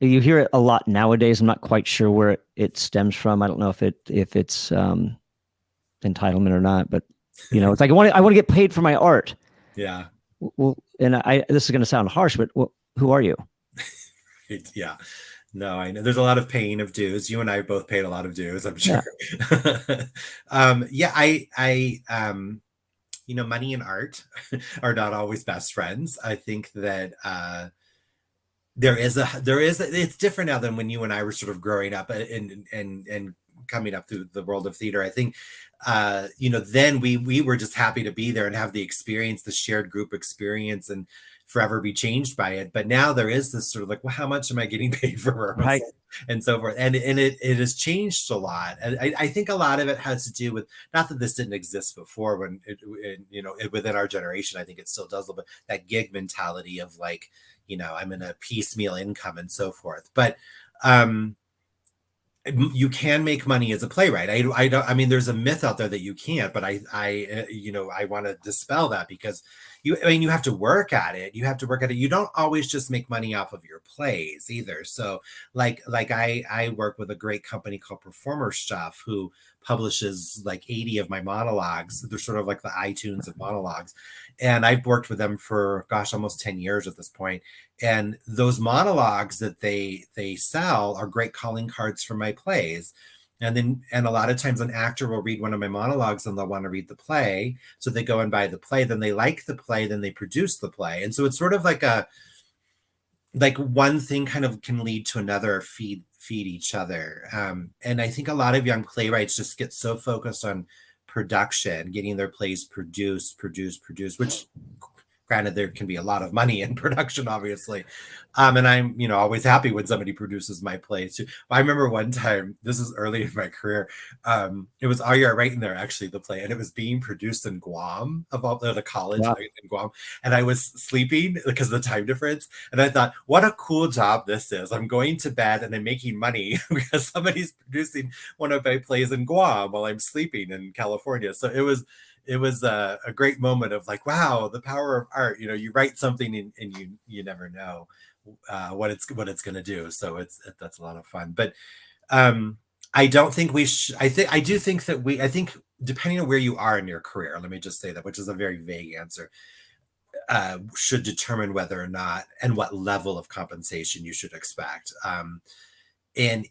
You hear it a lot nowadays. I'm not quite sure where it stems from. I don't know if it's entitlement or not, but it's like I want to get paid for my art. Yeah. Well, and this is going to sound harsh, but who are you? Yeah. No, I know there's a lot of paying of dues. You and I both paid a lot of dues, I'm sure. Yeah. Money and art are not always best friends. I think that it's different now than when you and I were sort of growing up and coming up through the world of theater. I think then we were just happy to be there and have the experience, the shared group experience, and forever be changed by it. But now there is this sort of like, well, how much am I getting paid for rehearsal? Right. And so forth. And it has changed a lot. And I think a lot of it has to do with, not that this didn't exist before when within our generation, I think it still does a little bit, that gig mentality of like, I'm in a piecemeal income and so forth. But you can make money as a playwright. I mean, there's a myth out there that you can't, but I want to dispel that, because you have to work at it. You don't always just make money off of your plays either. So like I work with a great company called Performer Stuff, who publishes like 80 of my monologues. They're sort of like the iTunes of monologues. And I've worked with them for, almost 10 years at this point. And those monologues that they sell are great calling cards for my plays. And a lot of times an actor will read one of my monologues and they'll want to read the play. So they go and buy the play, then they like the play, then they produce the play. And so it's sort of like one thing kind of can lead to another, feed each other. And I think a lot of young playwrights just get so focused on production, getting their plays produced, which granted, there can be a lot of money in production, obviously. And I'm, always happy when somebody produces my plays too. I remember one time, this is early in my career, it was Are You Right in There, actually, the play, and it was being produced in Guam, at a college in Guam. And I was sleeping because of the time difference. And I thought, what a cool job this is. I'm going to bed and I'm making money because somebody's producing one of my plays in Guam while I'm sleeping in California. So it was a great moment of like, wow, the power of art. You write something and you never know what it's going to do. So that's a lot of fun. But I don't think I think depending on where you are in your career, let me just say that, which is a very vague answer, should determine whether or not and what level of compensation you should expect. And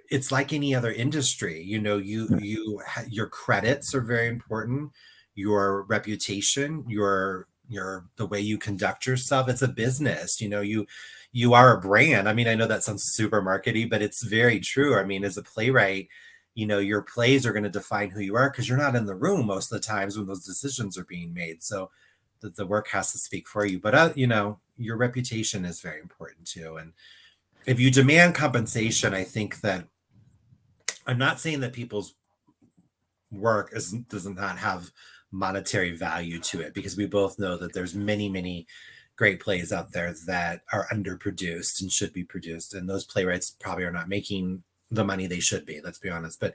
it's like any other industry, your credits are very important, your reputation, the way you conduct yourself. It's a business, you are a brand. I mean, I know that sounds super markety, but it's very true. I mean, as a playwright, your plays are going to define who you are, because you're not in the room most of the times when those decisions are being made. So the work has to speak for you. But your reputation is very important too. And if you demand compensation, I think that, I'm not saying that people's work does not have monetary value to it, because we both know that there's many, many great plays out there that are underproduced and should be produced. And those playwrights probably are not making the money they should be, let's be honest. But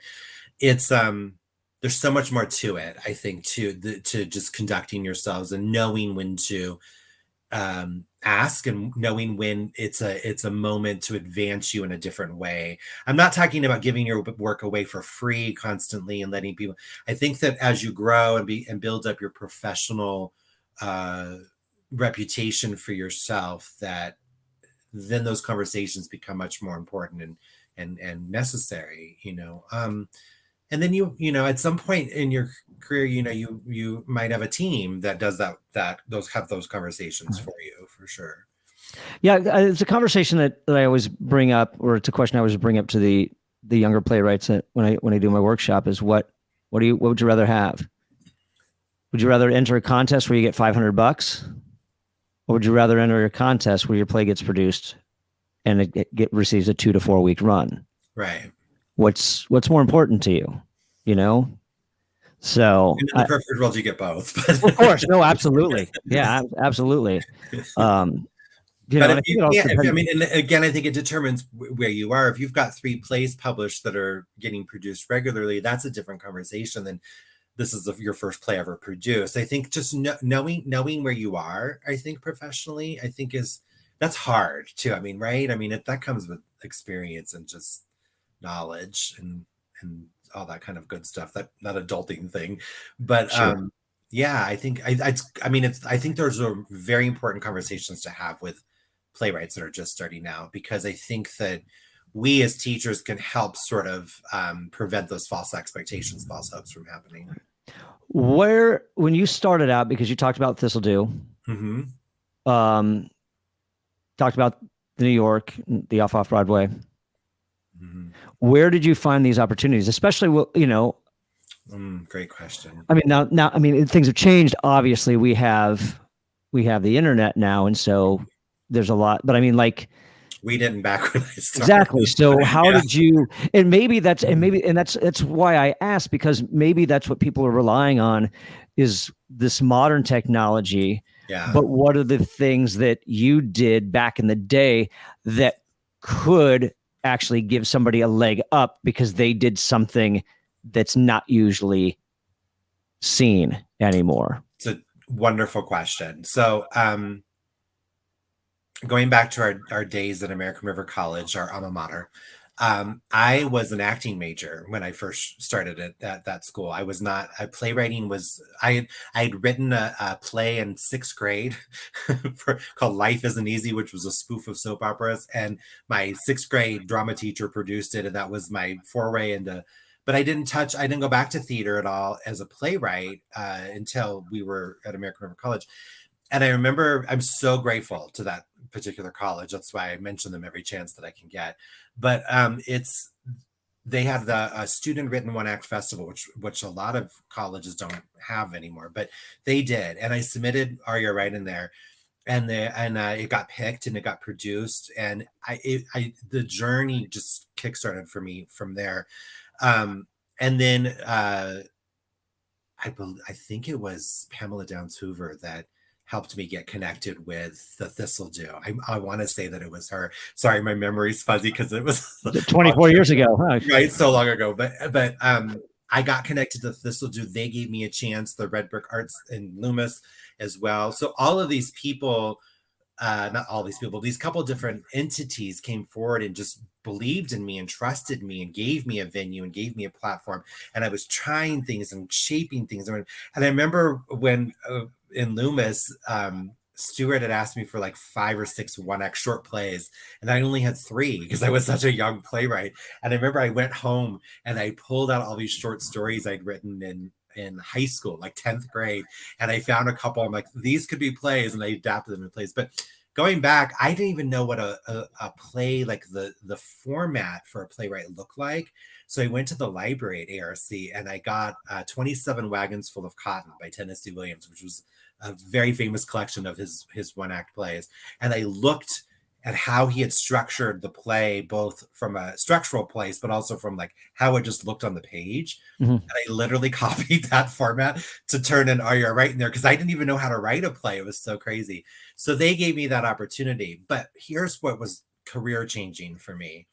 it's, there's so much more to it, I think, to just conducting yourselves and knowing when to ask, and knowing when it's a moment to advance you in a different way. I'm not talking about giving your work away for free constantly and letting people. I think that as you grow and build up your professional reputation for yourself, that then those conversations become much more important and necessary. And then at some point in your career, you might have a team that does those conversations for you, for sure. Yeah, it's a conversation that I always bring up, or it's a question I always bring up to the younger playwrights when I do my workshop, is what would you rather have? Would you rather enter a contest where you get $500, or would you rather enter a contest where your play gets produced and it receives a 2 to 4 week run. Right. What's more important to you? You know? So And in the perfect world, you get both. But of course, no, absolutely. Yeah, absolutely. You know, but and if I think you it also can't, I depends. mean, and again, I think it determines where you are. If you've got 3 plays published that are getting produced regularly, that's a different conversation than this is your first play ever produced. I think just knowing where you are, I think professionally, I think that's hard too. I mean, right? I mean, that comes with experience and just knowledge and all that kind of good stuff. That adulting thing, but Sure. yeah, I think I mean, I think those are very important conversations to have with playwrights that are just starting out, because I think that we as teachers can help sort of prevent those false expectations, false hopes from happening. When you started out, because you talked about Thistledew, Mm-hmm. um, talked about New York, the off Broadway. Mm-hmm. Where did you find these opportunities? Especially, you know, Great question. I mean, now, I mean, things have changed. Obviously, we have the internet now, and so there's a lot. But I mean, like, We didn't back when I started. exactly. So, how Yeah. did you? And maybe that's why I asked, because maybe that's what people are relying on, is this modern technology. Yeah. But what are the things that you did back in the day that could actually give somebody a leg up because they did something that's not usually seen anymore? It's a wonderful question. So, going back to our days at American River College, our alma mater, I was an acting major when I first started at that school. I was not. Playwriting was. I had written a play in 6th grade called "Life Isn't Easy," which was a spoof of soap operas, and my 6th grade drama teacher produced it, and that was my foray into. But I didn't go back to theater at all as a playwright until we were at American River College. And I remember, I'm so grateful to that particular college. That's why I mention them every chance that I can get. But they have the student written one act festival, which a lot of colleges don't have anymore, but they did. And I submitted Are You Right in there, and it got picked and it got produced, and the journey just kickstarted for me from there. And then I think it was Pamela Downs Hoover that helped me get connected with the Thistledew. I want to say that it was her. Sorry, my memory's fuzzy because it was 24 years ago, huh? right, so long ago. But I got connected to the Thistledew. They gave me a chance. The Red Brick Arts in Loomis as well. So all of these people, not all these people, these couple different entities came forward and just believed in me and trusted me and gave me a venue and gave me a platform. And I was trying things and shaping things. And I remember when in Loomis, Stuart had asked me for like 5 or 6 one-act short plays, and I only had 3 because I was such a young playwright. And I remember I went home and I pulled out all these short stories I'd written in high school, like 10th grade, and I found a couple. I'm like, these could be plays, and I adapted them in plays. But going back, I didn't even know what a play, like the format for a playwright looked like. So I went to the library at ARC and I got 27 Wagons Full of Cotton by Tennessee Williams, which was a very famous collection of his one act plays. And I looked at how he had structured the play, both from a structural place, but also from like how it just looked on the page. Mm-hmm. And I literally copied that format to turn an Are You Right in there, because I didn't even know how to write a play. It was so crazy. So they gave me that opportunity. But here's what was career changing for me.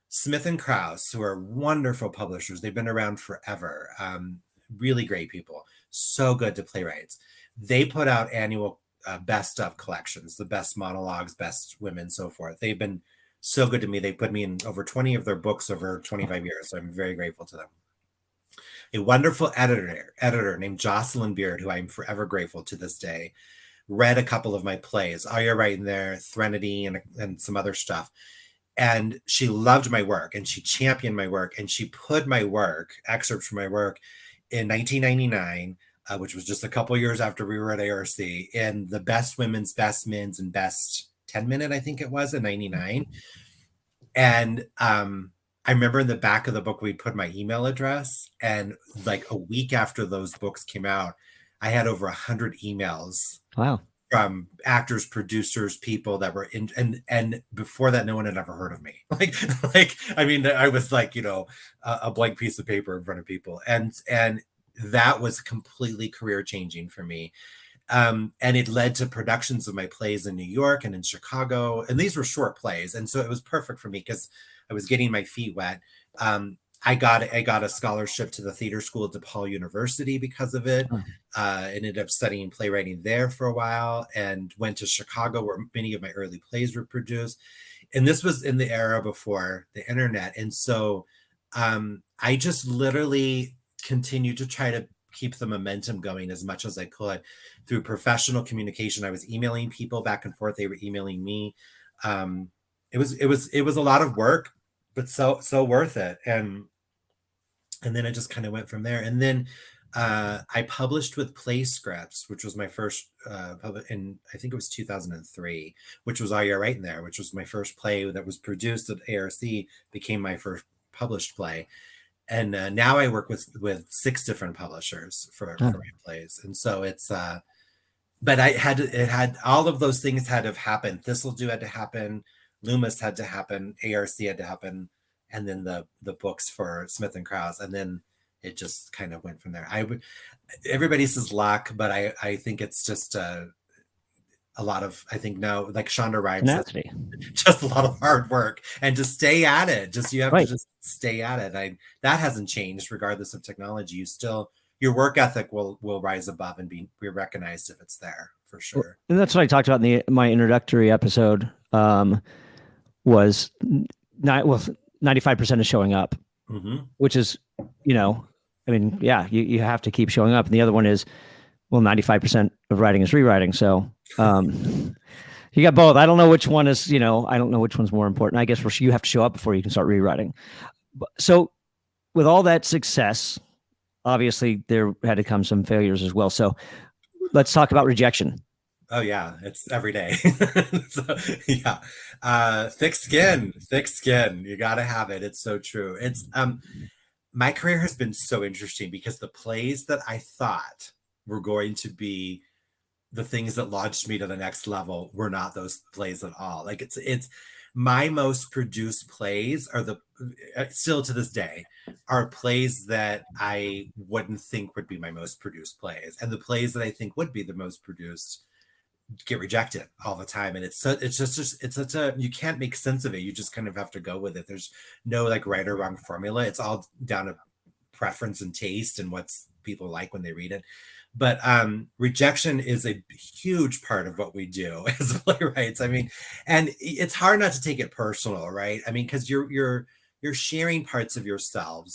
Smith and Krause, who are wonderful publishers, they've been around forever. Really great people, so good to playwrights. They put out annual best of collections, the best monologues, best women, so forth. They've been so good to me. They put me in over 20 of their books over 25 years. So I'm very grateful to them. A wonderful editor named Jocelyn Beard, who I'm forever grateful to this day, read a couple of my plays, Are You Right in there, Threnody, and some other stuff. And she loved my work and she championed my work, and she put my work, excerpts from my work, in 1999, which was just a couple years after we were at ARC, in the best women's, best men's, and best 10-minute, I think it was, in 99. And I remember in the back of the book, we put my email address, and like a week after those books came out, I had over 100 emails. Wow. from actors, producers, people that were in, and before that, no one had ever heard of me. Like, I mean, I was like, a blank piece of paper in front of people. And that was completely career changing for me. And it led to productions of my plays in New York and in Chicago. And these were short plays. And so it was perfect for me because I was getting my feet wet. I got a scholarship to the theater school at DePaul University because of it. Ended up studying playwriting there for a while and went to Chicago where many of my early plays were produced. And this was in the era before the internet. And so I just literally continued to try to keep the momentum going as much as I could through professional communication. I was emailing people back and forth. They were emailing me. It was a lot of work, but so worth it. And then I just kind of went from there. And then I published with Play Scripts, which was my first in, I think it was 2003, which was All You're Right in There, which was my first play that was produced at ARC, became my first published play. And now I work with 6 different publishers for my plays. And so it's but it had all of those things had to have happened. Thistledew had to happen, Loomis had to happen, ARC had to happen, and then the books for Smith and Krause, and then it just kind of went from there. Everybody says luck, but I think it's just a lot of, I think now, like Shonda Rhimes says, just a lot of hard work and to stay at it. You have to just stay at it. That hasn't changed regardless of technology. Your work ethic will rise above and be recognized if it's there, for sure. And that's what I talked about in my introductory episode. Was 95% is showing up, which is, I mean, yeah, you have to keep showing up. And the other one is, 95% of writing is rewriting. So you got both. I don't know which one is, I don't know which one's more important. I guess you have to show up before you can start rewriting. So with all that success, obviously there had to come some failures as well. So let's talk about rejection. Oh yeah, it's every day. So, yeah. Thick skin. You got to have it. It's so true. It's my career has been so interesting because the plays that I thought were going to be the things that launched me to the next level were not those plays at all. Like it's my most produced plays are still to this day are plays that I wouldn't think would be my most produced plays, and the plays that I think would be the most produced get rejected all the time. And it's such a, you can't make sense of it. You just kind of have to go with it. There's no like right or wrong formula. It's all down to preference and taste and what's people like when they read it. But rejection is a huge part of what we do as playwrights. I mean, and it's hard not to take it personal, right? I mean, because you're sharing parts of yourself,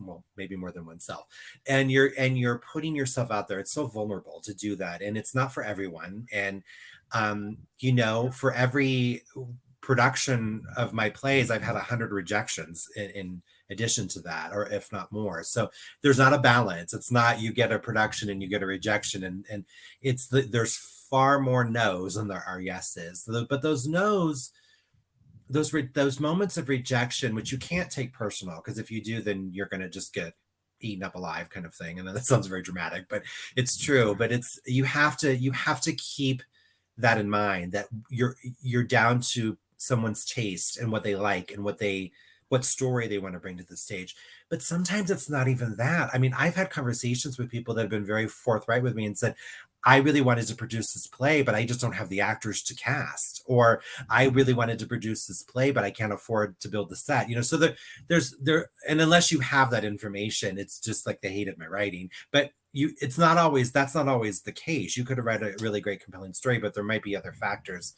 well, maybe more than oneself, and you're putting yourself out there. It's so vulnerable to do that, and it's not for everyone. And for every production of my plays, I've had 100 rejections in addition to that, or if not more. So there's not a balance. It's not you get a production and you get a rejection, and there's far more no's than there are yeses. But those no's, those moments of rejection, which you can't take personal, because if you do, then you're going to just get eaten up alive, kind of thing. And that sounds very dramatic, but it's true. But you have to keep that in mind, that you're down to someone's taste and what they like and what story they want to bring to the stage. But sometimes it's not even that. I mean, I've had conversations with people that have been very forthright with me and said, I really wanted to produce this play, but I just don't have the actors to cast. Or I really wanted to produce this play, but I can't afford to build the set. So and unless you have that information, it's just like they hated my writing. But that's not always the case. You could have read a really great, compelling story, but there might be other factors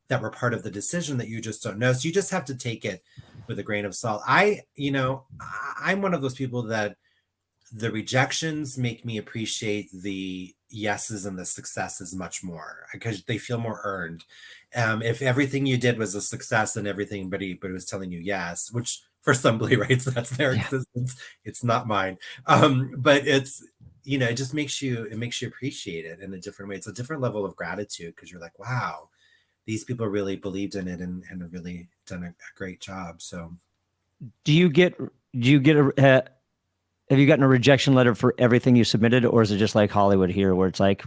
that were part of the decision that you just don't know. So you just have to take it with a grain of salt. I'm one of those people that the rejections make me appreciate the yeses and the successes much more, because they feel more earned. If everything you did was a success and everybody was telling you yes, which for some playwrights, that's their existence. It's not mine. But it's, it just makes you appreciate it in a different way. It's a different level of gratitude, because you're like, wow, these people really believed in it and have really done a great job. So have you gotten a rejection letter for everything you submitted, or is it just like Hollywood here where it's like,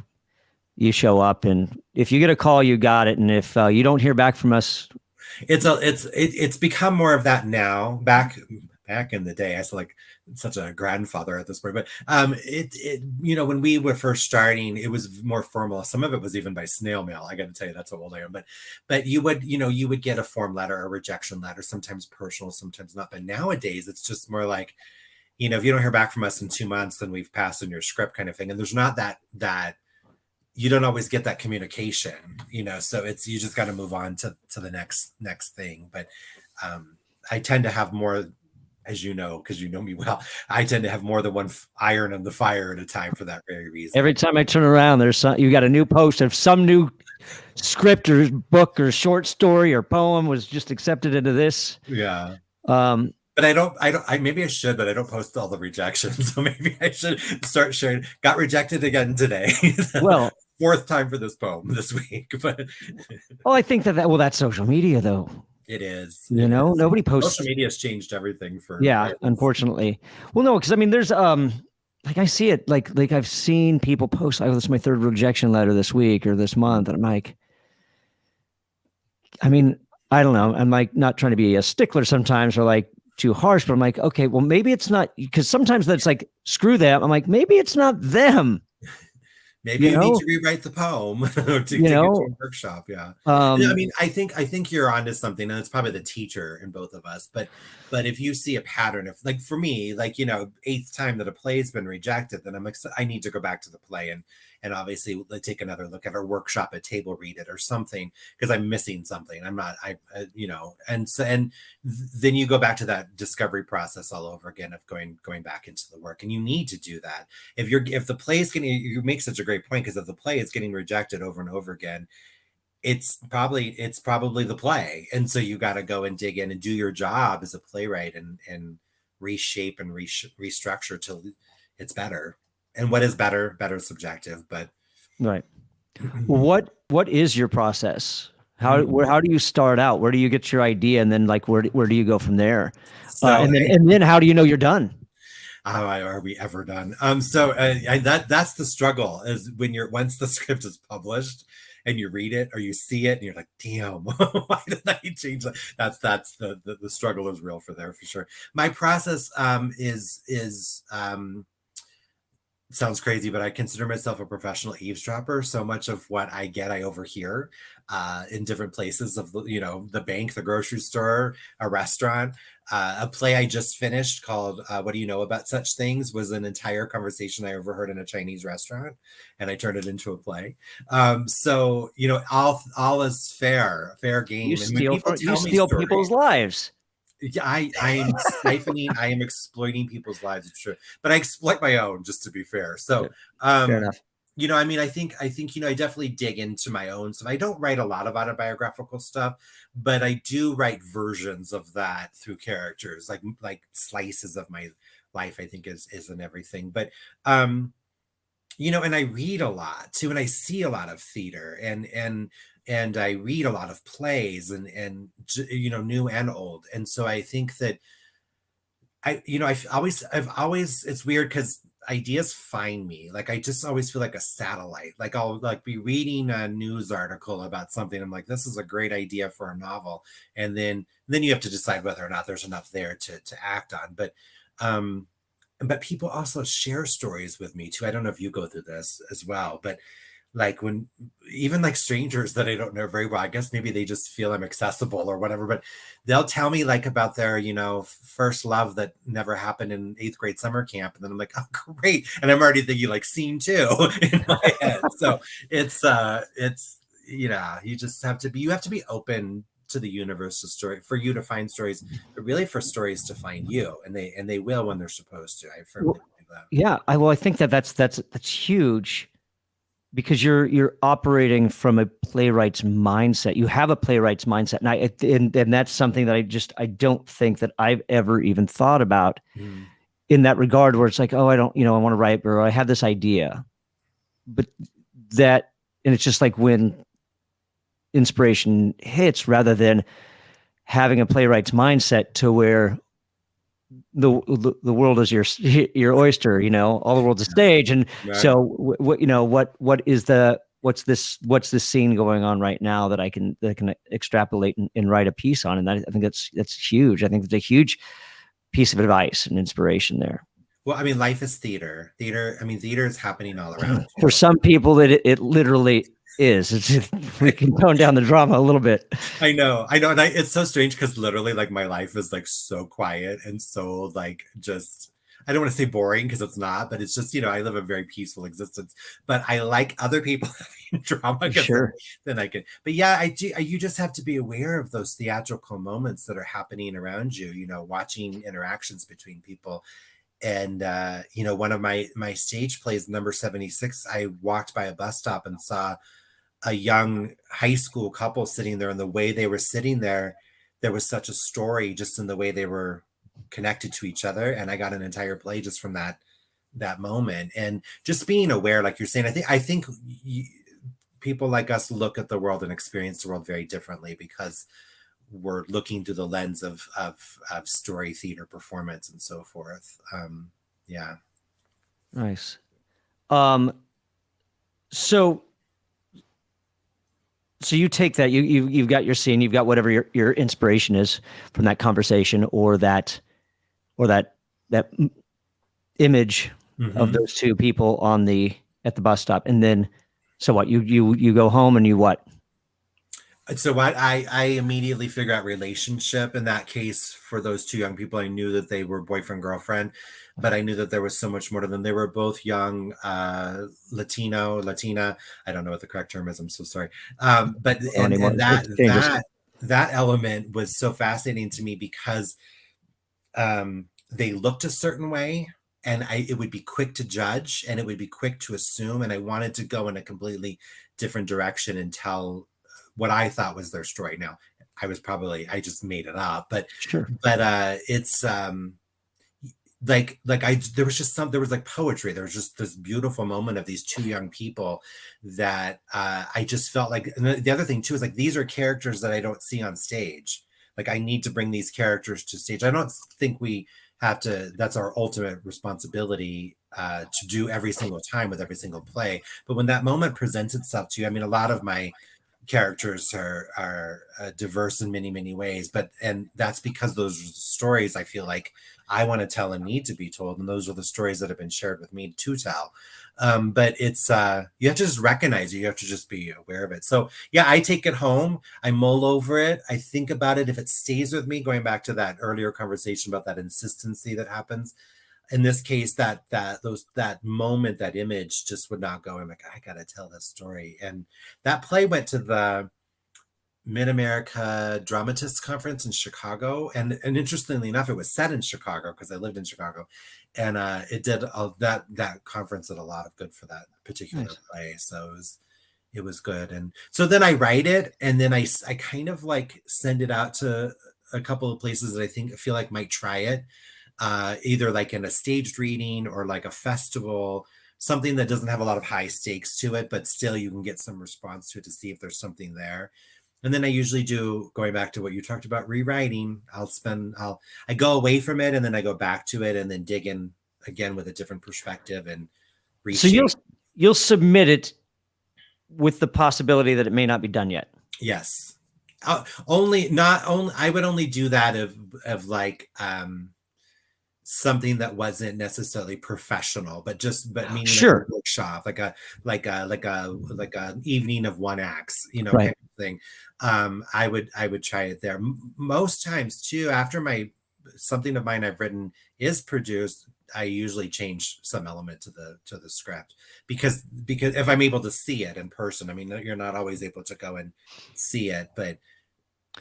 you show up, and if you get a call, you got it. And if you don't hear back from us, it's become more of that now. Back in the day, I was like such a grandfather at this point, but when we were first starting, it was more formal. Some of it was even by snail mail. I got to tell you, that's how old I am. But you would get a form letter, a rejection letter, sometimes personal, sometimes not. But nowadays, it's just more like, if you don't hear back from us in 2 months, then we've passed on your script, kind of thing. And there's not that you don't always get that communication, so you just got to move on to the next thing. But I tend to have more, as you know, because you know me well, I tend to have more than one iron in the fire at a time for that very reason. Every time I turn around, you got a new post of some new script or book or short story or poem was just accepted into this. Yeah. But maybe I should, but I don't post all the rejections. So maybe I should start sharing. Got rejected again today. Well, 4th time for this poem this week. But I think that's social media, though. It is. Nobody posts. Social media has changed everything for. Yeah, unfortunately. Well, no, because I mean, there's like I see it, like I've seen people post, this is my 3rd rejection letter this week or this month, and I'm like, I mean, I don't know. I'm like not trying to be a stickler sometimes or like too harsh, but I'm like, okay, well, maybe it's not, because sometimes that's like, screw them. I'm like, maybe it's not them. Maybe you need to rewrite the poem to take it to a workshop. Yeah. I mean, I think you're onto something, and it's probably the teacher in both of us. But if you see a pattern of, like, for me, like, 8th time that a play's been rejected, then I need to go back to the play and obviously take another look at, or workshop it, table read it or something, because I'm missing something. I'm not, and then you go back to that discovery process all over again of going back into the work. And you need to do that. If the play is getting, you make such a great point, because if the play is getting rejected over and over again, it's probably the play. And so you got to go and dig in and do your job as a playwright and reshape and restructure till it's better. And what is better is subjective, but right. What is your process? How do you start out? Where do you get your idea, and then like where do you go from there? So, and then how do you know you're done? Are we ever done? That's the struggle, is once the script is published and you read it or you see it and you're like, damn, why did I change that? That's the struggle is real for sure. My process is sounds crazy, but I consider myself a professional eavesdropper. So much of what I get, I overhear in different places of the bank, the grocery store, a restaurant. A play I just finished called What Do You Know About Such Things was an entire conversation I overheard in a Chinese restaurant, and I turned it into a play. So all is fair game. You steal people's lives. Yeah, I am siphoning, I am exploiting people's lives. It's true, but I exploit my own, just to be fair. So, fair enough. I mean, I think, I definitely dig into my own stuff. I don't write a lot of autobiographical stuff, but I do write versions of that through characters, like slices of my life, I think is in everything. But, and I read a lot too, and I see a lot of theater and I read a lot of plays and new and old. And so I think that I've always, it's weird because ideas find me. Like, I just always feel like a satellite. Like, I'll be reading a news article about something. I'm like, this is a great idea for a novel. And then you have to decide whether or not there's enough there to act on. But people also share stories with me too. I don't know if you go through this as well, but like when even like strangers that I don't know very well, I guess maybe they just feel I'm accessible or whatever, but they'll tell me like about their, first love that never happened in 8th grade summer camp. And then I'm like, oh, great. And I'm already thinking like scene 2 in my head. So it's, you just have to be open to the universe of story for you to find stories, but really for stories to find you. And they will when they're supposed to. I firmly believe that. Yeah. I think that's huge. Because you're operating from a playwright's mindset. You have a playwright's mindset, and that's something that I don't think that I've ever even thought about in that regard. Where it's like, oh, I don't, I want to write, or I have this idea, but and it's just like when inspiration hits, rather than having a playwright's mindset to where the world is your oyster, all the world's a stage. And right. So what is the what's this scene going on right now that I can extrapolate and write a piece on. And I think that's huge. I think it's a huge piece of advice and inspiration there. Well, I mean, life is theater. I mean, theater is happening all around you. For some people, it literally is. We can tone down the drama a little bit. I know. And it's so strange because literally, like, my life is like so quiet and so like just, I don't want to say boring because it's not, but it's just, I live a very peaceful existence. But I like other people having drama. Sure. Then I can. But yeah, you just have to be aware of those theatrical moments that are happening around you. Watching interactions between people. And one of my stage plays, number 76, I walked by a bus stop and saw a young high school couple sitting there, and the way they were sitting there was such a story just in the way they were connected to each other. And I got an entire play just from that moment. And just being aware, like you're saying, I think people like us look at the world and experience the world very differently because we're looking through the lens of story, theater, performance, and so forth. Yeah. Nice. So you take that, you've got your scene, you've got whatever your inspiration is from that conversation or that image of those two people at the bus stop. And then, so what, you go home and you what? So what I immediately figure out relationship. In that case, for those two young people, I knew that they were boyfriend, girlfriend, but I knew that there was so much more to them. They were both young, Latina. I don't know what the correct term is. I'm so sorry. But that element was so fascinating to me because they looked a certain way, and it would be quick to judge, and it would be quick to assume, and I wanted to go in a completely different direction and tell what I thought was their story. Now, I just made it up, but sure. But it's there was like poetry. There was just this beautiful moment of these two young people that I just felt like. And the other thing too is like these are characters that I don't see on stage. Like I need to bring these characters to stage. I don't think we have to. That's our ultimate responsibility to do every single time with every single play. But when that moment presents itself to you, I mean, a lot of my characters are diverse in many ways, and that's because those are the stories I feel like I want to tell and need to be told, and those are the stories that have been shared with me to tell. But it's you have to just recognize it. You have to just be aware of it. So yeah, I take it home, I mull over it, I think about it. If it stays with me, going back to that earlier conversation about that insistency that happens in this case, that moment, that image just would not go. I'm like, I gotta tell this story. And that play went to the Mid-America Dramatists Conference in Chicago, and interestingly enough, it was set in Chicago because I lived in Chicago, and it did that conference did a lot of good for that particular play. So it was good. And so then I write it, and then I kind of like send it out to a couple of places that I feel like might try it. Either like in a staged reading or like a festival, something that doesn't have a lot of high stakes to it, but still you can get some response to it to see if there's something there. And then I usually do, going back to what you talked about, rewriting. I go away from it and then I go back to it and then dig in again with a different perspective and reshape. So you'll submit it with the possibility that it may not be done yet. Yes. I would only do that of like, something that wasn't necessarily professional, but meaning sure. like a workshop, like a evening of one acts, right. Kind of thing. I would try it there. Most times too, after something of mine I've written is produced, I usually change some element to the script because if I'm able to see it in person, I mean, you're not always able to go and see it, but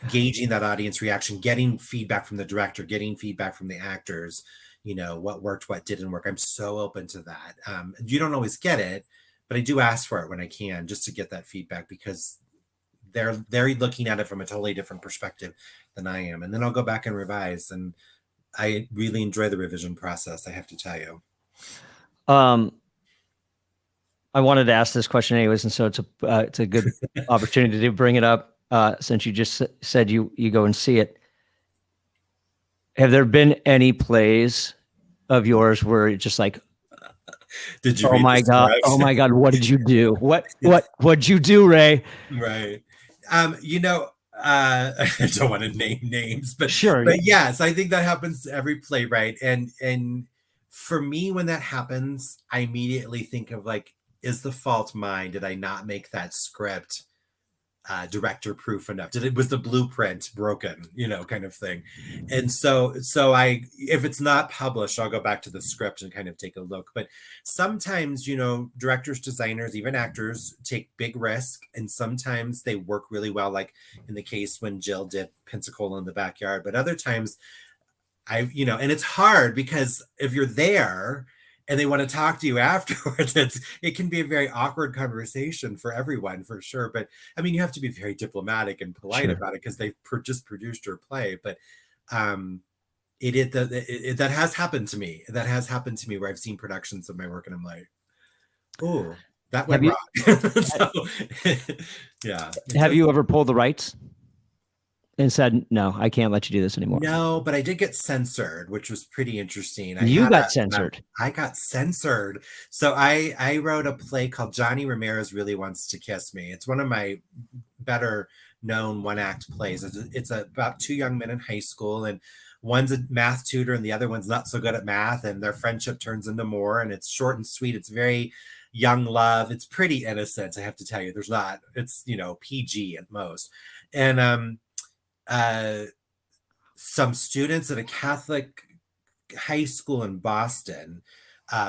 gauging that audience reaction, getting feedback from the director, getting feedback from the actors, what worked, what didn't work. I'm so open to that. You don't always get it, but I do ask for it when I can, just to get that feedback because they're looking at it from a totally different perspective than I am. And then I'll go back and revise. And I really enjoy the revision process, I have to tell you. I wanted to ask this question anyways, and so it's a good opportunity to bring it up. Since you just said you go and see it, have there been any plays of yours where it's just like, Did you Oh read the my God. Oh script? my God. What did you do? What'd you do, Ray? Right. You know, I don't want to name names, Sure. but yes, I think that happens to every playwright. And for me, when that happens, I immediately think of like, is the fault mine? Did I not make that script director proof enough? Was the blueprint broken, kind of thing? And so if it's not published, I'll go back to the script and kind of take a look. But sometimes, directors, designers, even actors take big risk, and sometimes they work really well, like in the case when Jill did Pensacola in the Backyard. But other times and it's hard because if you're there and they want to talk to you afterwards, it can be a very awkward conversation for everyone, for sure. But I mean, you have to be very diplomatic and polite about it because they just produced your play. But that has happened to me. That has happened to me where I've seen productions of my work and I'm like, oh, that went wrong. So, yeah. Have you ever pulled the rights and said, no, I can't let you do this anymore? No, but I did get censored, which was pretty interesting. You got censored. I got censored. So I wrote a play called Johnny Ramirez Really Wants to Kiss Me. It's one of my better known one-act plays. It's about two young men in high school, and one's a math tutor and the other one's not so good at math, and their friendship turns into more, and it's short and sweet. It's very young love. It's pretty innocent, I have to tell you. It's PG at most. And some students at a Catholic high school in Boston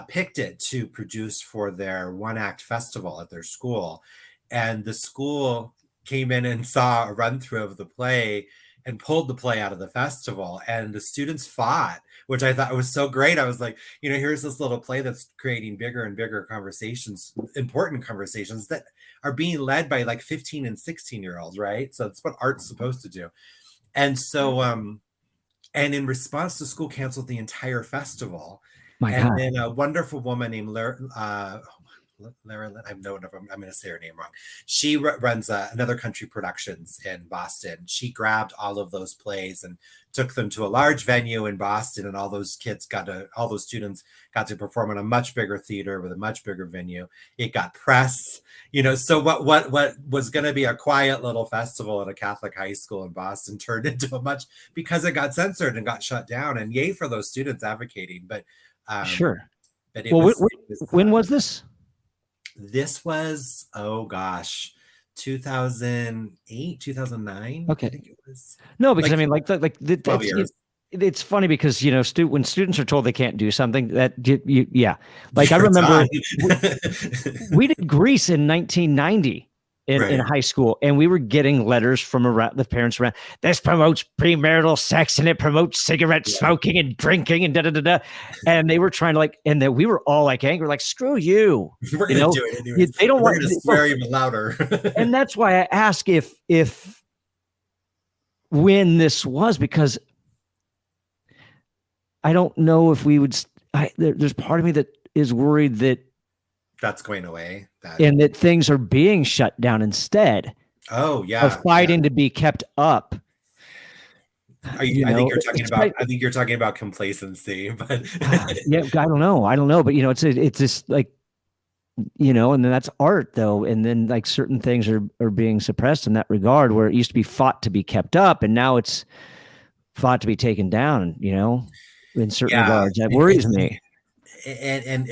picked it to produce for their one-act festival at their school. And the school came in and saw a run-through of the play and pulled the play out of the festival. And the students fought, which I thought was so great. I was like, here's this little play that's creating bigger and bigger conversations, important conversations that are being led by like 15 and 16-year-olds, right? So that's what art's supposed to do. And so, and in response, the school canceled the entire festival. And then a wonderful woman named Lara, I'm going to say her name wrong. She runs Another Country Productions in Boston. She grabbed all of those plays and took them to a large venue in Boston, and all those students got to perform in a much bigger theater with a much bigger venue. It got press, so what was going to be a quiet little festival at a Catholic high school in Boston turned into because it got censored and got shut down. And yay for those students advocating. But sure. But when was this? This was, 2008, 2009. Okay. I think it was. No, because I mean, like 12 years. It's funny because, when students are told they can't do something that like I remember we did Grease in 1990 in high school, and we were getting letters from the parents around. This promotes premarital sex and it promotes cigarette smoking and drinking and da-da-da-da. And they were trying to and then we were all like angry, like, screw you. We're going to do it anyways. They don't want to swear even louder. And that's why I ask if when this was, because I don't know if we would, there's part of me that is worried that that's going away. And that things are being shut down instead. Oh, yeah. Of fighting to be kept up. I think you're talking about complacency, but yeah, I don't know. But it's just like, and then that's art though. And then like certain things are being suppressed in that regard, where it used to be fought to be kept up, and now it's fought to be taken down, in certain regards. That worries me. And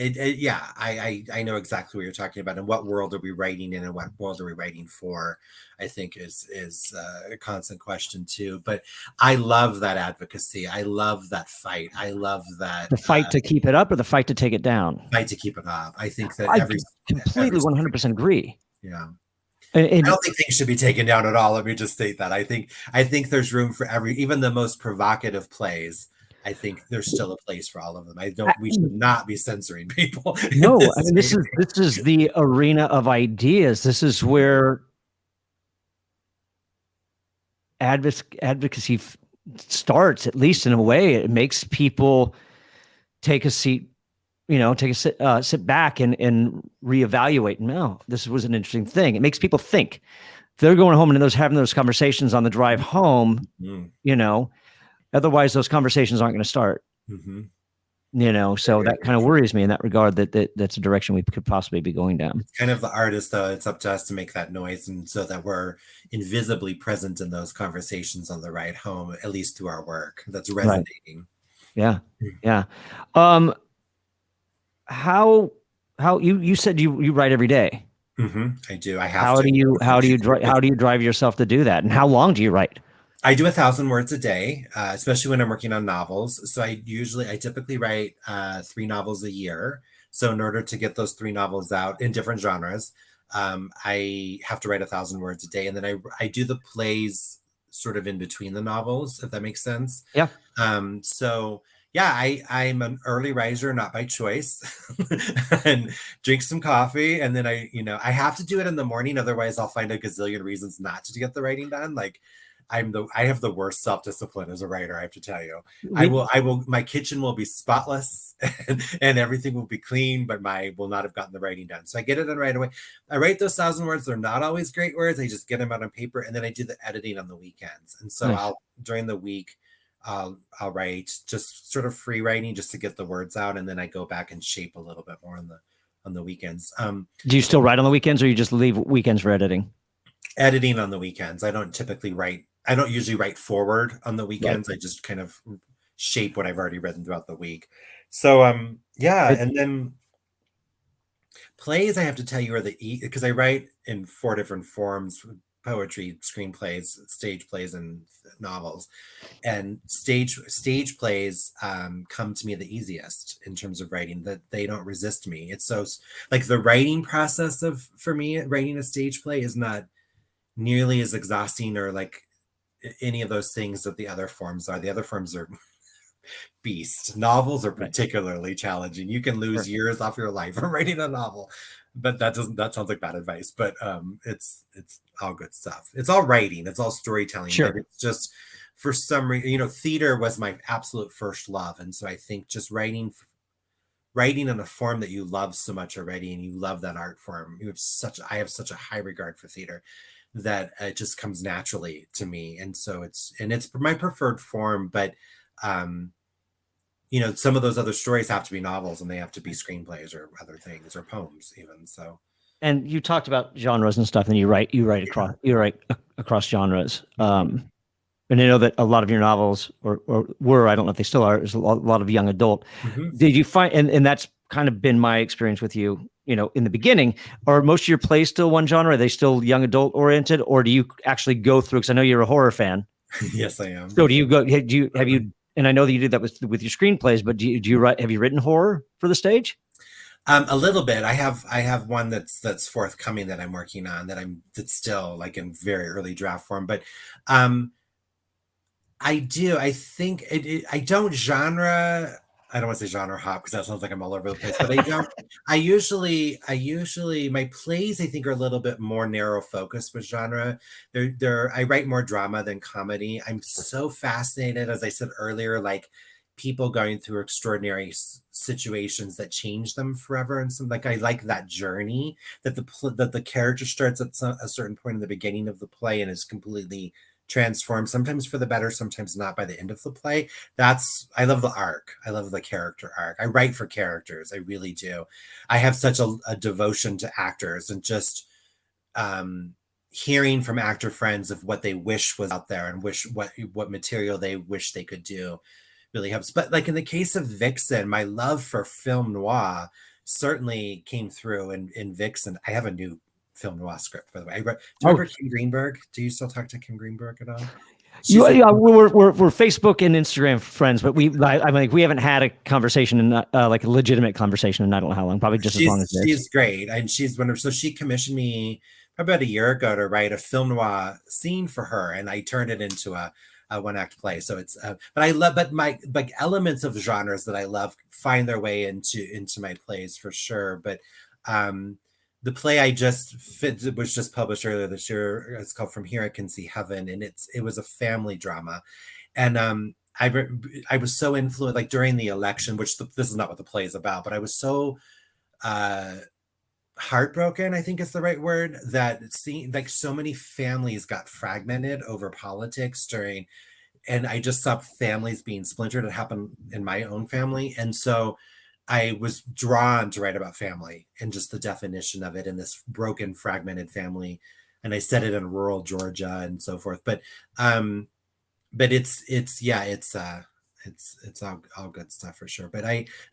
I know exactly what you're talking about, and what world are we writing in and what world are we writing for, I think is a constant question too. But I love that advocacy. I love that fight. I love that. The fight to keep it up or the fight to take it down? Fight to keep it up. I think that I completely 100% agree. Yeah. And I don't think things should be taken down at all. Let me just state that. I think there's room for even the most provocative plays. I think there's still a place for all of them. We should not be censoring people. No, I mean, this is the arena of ideas. This is where advocacy starts, at least in a way. It makes people take a seat, sit back and reevaluate. No, this was an interesting thing. It makes people think. They're going home and having those conversations on the drive home, Otherwise, those conversations aren't going to start. Mm-hmm. So that kind of worries me in that regard, that's a direction we could possibly be going down. It's kind of the artist, though. It's up to us to make that noise, and so that we're invisibly present in those conversations on the ride home, at least through our work that's resonating. Yeah. Yeah. Um, how you said you write every day. I do. I have How to. do you drive yourself to do that? And how long do you write? I do 1,000 words a day, especially when I'm working on novels. So I typically write 3 novels a year. So in order to get those 3 novels out in different genres, I have to write 1,000 words a day, and then I do the plays sort of in between the novels, if that makes sense. Yeah. So yeah, I'm an early riser, not by choice, and drink some coffee, and then I have to do it in the morning, otherwise I'll find a gazillion reasons not to get the writing done. Like I have the worst self-discipline as a writer, I have to tell you. My kitchen will be spotless and everything will be clean, but I will not have gotten the writing done. So I get it done right away. I write those 1,000 words. They're not always great words. I just get them out on paper, and then I do the editing on the weekends. And so Nice. during the week, I'll write just sort of free writing just to get the words out, and then I go back and shape a little bit more on the weekends. Do you still write on the weekends, or you just leave weekends for editing? Editing on the weekends. I don't usually write forward on the weekends. Right. I just kind of shape what I've already written throughout the week. So yeah, and then plays, I have to tell you, are because I write in 4 different forms: poetry, screenplays, stage plays, and novels. And stage plays come to me the easiest in terms of writing, that they don't resist me. It's so like the writing process for me, writing a stage play is not nearly as exhausting or like any of those things that the other forms are. The other forms are beast. Novels are particularly challenging. You can lose years off your life from writing a novel, but that sounds like bad advice, but it's all good stuff. It's all writing, it's all storytelling. Sure. But it's just, for some reason, theater was my absolute first love, and so I think just writing in a form that you love so much already, and you love that art form. I have such a high regard for theater that it just comes naturally to me. And so it's my preferred form, but some of those other stories have to be novels, and they have to be screenplays or other things, or poems even. So. And you talked about genres and stuff, and you write across genres. And I know that a lot of your novels were, I don't know if they still are, is a lot of young adult. Did you find, and that's kind of been my experience with you, in the beginning, are most of your plays still one genre? Are they still young adult oriented, or do you actually go through, because I know you're a horror fan. Yes, I am. So have you, and I know that you did that with your screenplays, but have you written horror for the stage? A little bit. I have one that's forthcoming that I'm working on, that's still like in very early draft form, but I think I don't genre. I don't want to say genre hop, because that sounds like I'm all over the place, but I don't. I usually my plays, I think, are a little bit more narrow focused with genre. I write more drama than comedy. I'm so fascinated, as I said earlier, like people going through extraordinary situations that change them forever, and some, like, I like that journey that the character starts at a certain point in the beginning of the play and is completely transformed, sometimes for the better, sometimes not, by the end of the play. I love the arc. I love the character arc. I write for characters. I really do. I have such a devotion to actors, and just hearing from actor friends of what they wish was out there, and what material they wish they could do really helps. But like in the case of Vixen, my love for film noir certainly came through in Vixen. I have a new film noir script, by the way. Do you remember Kim Greenberg? Do you still talk to Kim Greenberg at all? We're Facebook and Instagram friends, but we haven't had a conversation, and like a legitimate conversation, and I don't know how long, probably just as long as this. She's great, and she's wonderful. So she commissioned me about a year ago to write a film noir scene for her, and I turned it into a one-act play. So it's but my elements of genres that I love find their way into my plays for sure. But the play was just published earlier this year. It's called From Here I Can See Heaven, and it was a family drama. And I was so influenced, like during the election, which this is not what the play is about, but I was so heartbroken, I think is the right word, that seeing like so many families got fragmented over politics and I just saw families being splintered. It happened in my own family. And so I was drawn to write about family and just the definition of it in this broken, fragmented family. And I said it in rural Georgia and so forth. But it's all good stuff for sure. But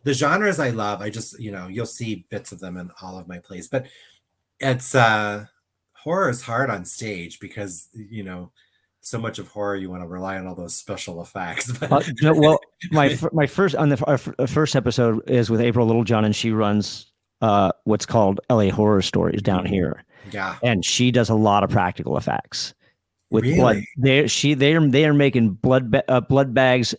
the genres I love, I just, you'll see bits of them in all of my plays. But it's horror is hard on stage because so much of horror you want to rely on all those special effects. But well, my first on our first episode is with April Littlejohn, and she runs what's called LA Horror Stories down here. Yeah, and she does a lot of practical effects with really? blood. They are making blood bags.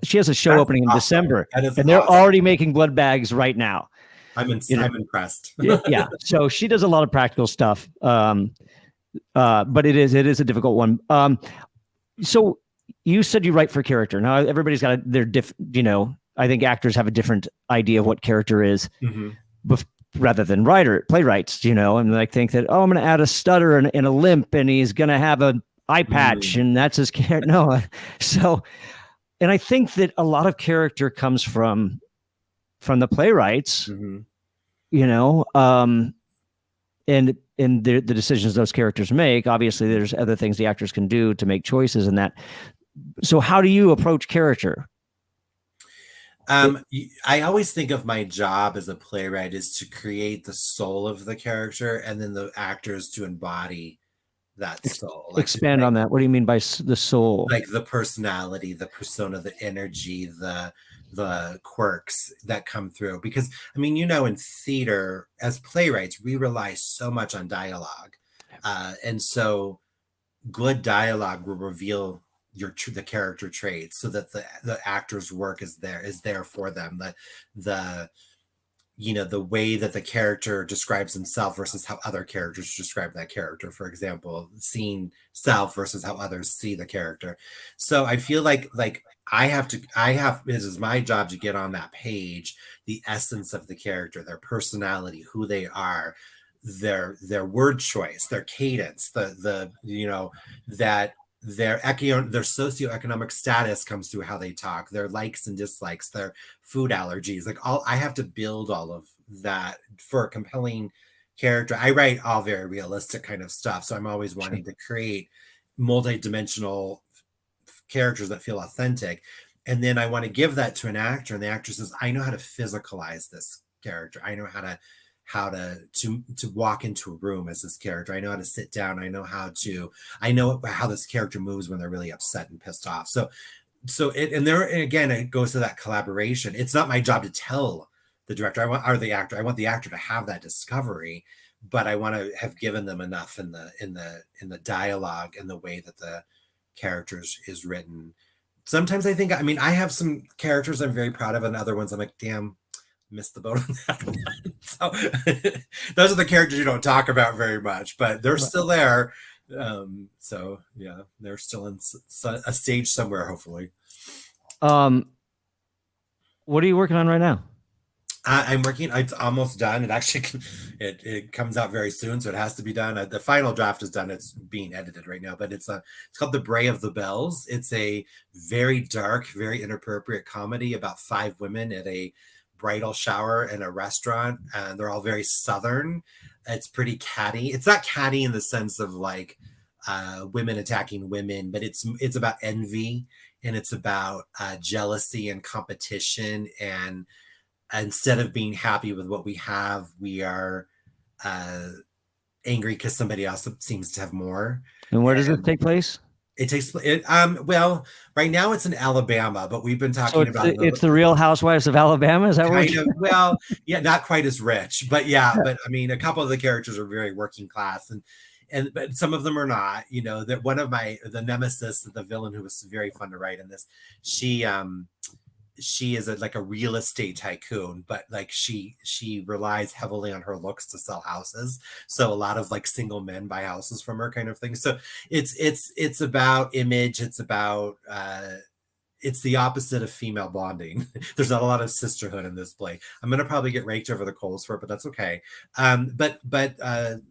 She has a show opening in December, and they're already making blood bags right now. I'm impressed. Yeah, so she does a lot of practical stuff. But it is a difficult one. So you said you write for character. Now everybody's got I think actors have a different idea of what character is, rather than playwrights. And they think that, I'm going to add a stutter and a limp, and he's going to have an eye patch, and that's his character. No, so, and I think that a lot of character comes from the playwrights. And the decisions those characters make. Obviously, there's other things the actors can do to make choices in that. So how do you approach character? I always think of my job as a playwright is to create the soul of the character, and then the actors to embody that soul. Expand on that. What do you mean by the soul? Like the personality, the persona, the energy, the quirks that come through. Because in theater as playwrights, we rely so much on dialogue, and so good dialogue will reveal the character traits, so that the actor's work is there for them. The way that the character describes himself versus how other characters describe that character. For example, seeing self versus how others see the character. So I feel like this is my job to get on that page, the essence of the character, their personality, who they are, their word choice, their cadence, that their socioeconomic status comes through how they talk, their likes and dislikes, their food allergies. I have to build all of that for a compelling character. I write all very realistic kind of stuff, so I'm always wanting to create multi-dimensional characters that feel authentic. And then I want to give that to an actor, and the actor says, I know how to physicalize this character. I know how to walk into a room as this character. I know how to sit down. I know how this character moves when they're really upset and pissed off. So again, it goes to that collaboration. It's not my job to tell the director or the actor. I want the actor to have that discovery, but I want to have given them enough in the dialogue and the way that the characters is written. Sometimes I think, I have some characters I'm very proud of, and other ones I'm like, damn, missed the boat on that one. So those are the characters you don't talk about very much, but they're still there. So yeah, they're still in a stage somewhere, hopefully. What are you working on right now? I'm working. It's almost done. It actually it comes out very soon, so it has to be done. The final draft is done. It's being edited right now, but it's called The Bray of the Bells. It's a very dark, very inappropriate comedy about 5 women at a bridal shower in a restaurant, and they're all very Southern. It's pretty catty. It's not catty in the sense of women attacking women, but it's about envy, and it's about jealousy and competition. And instead of being happy with what we have, we are angry because somebody else seems to have more. And where does it take place? It takes well, right now it's in Alabama, but we've been talking about it's the Real Housewives of Alabama. Is that what? Well, yeah, not quite as rich, but yeah. But a couple of the characters are very working class, but some of them are not. That one of the nemesis, the villain who was very fun to write in this, she is a real estate tycoon, but she relies heavily on her looks to sell houses. So a lot of single men buy houses from her, kind of thing. So it's about image. It's about it's the opposite of female bonding. There's not a lot of sisterhood in this play. I'm gonna probably get raked over the coals for it, but that's okay. But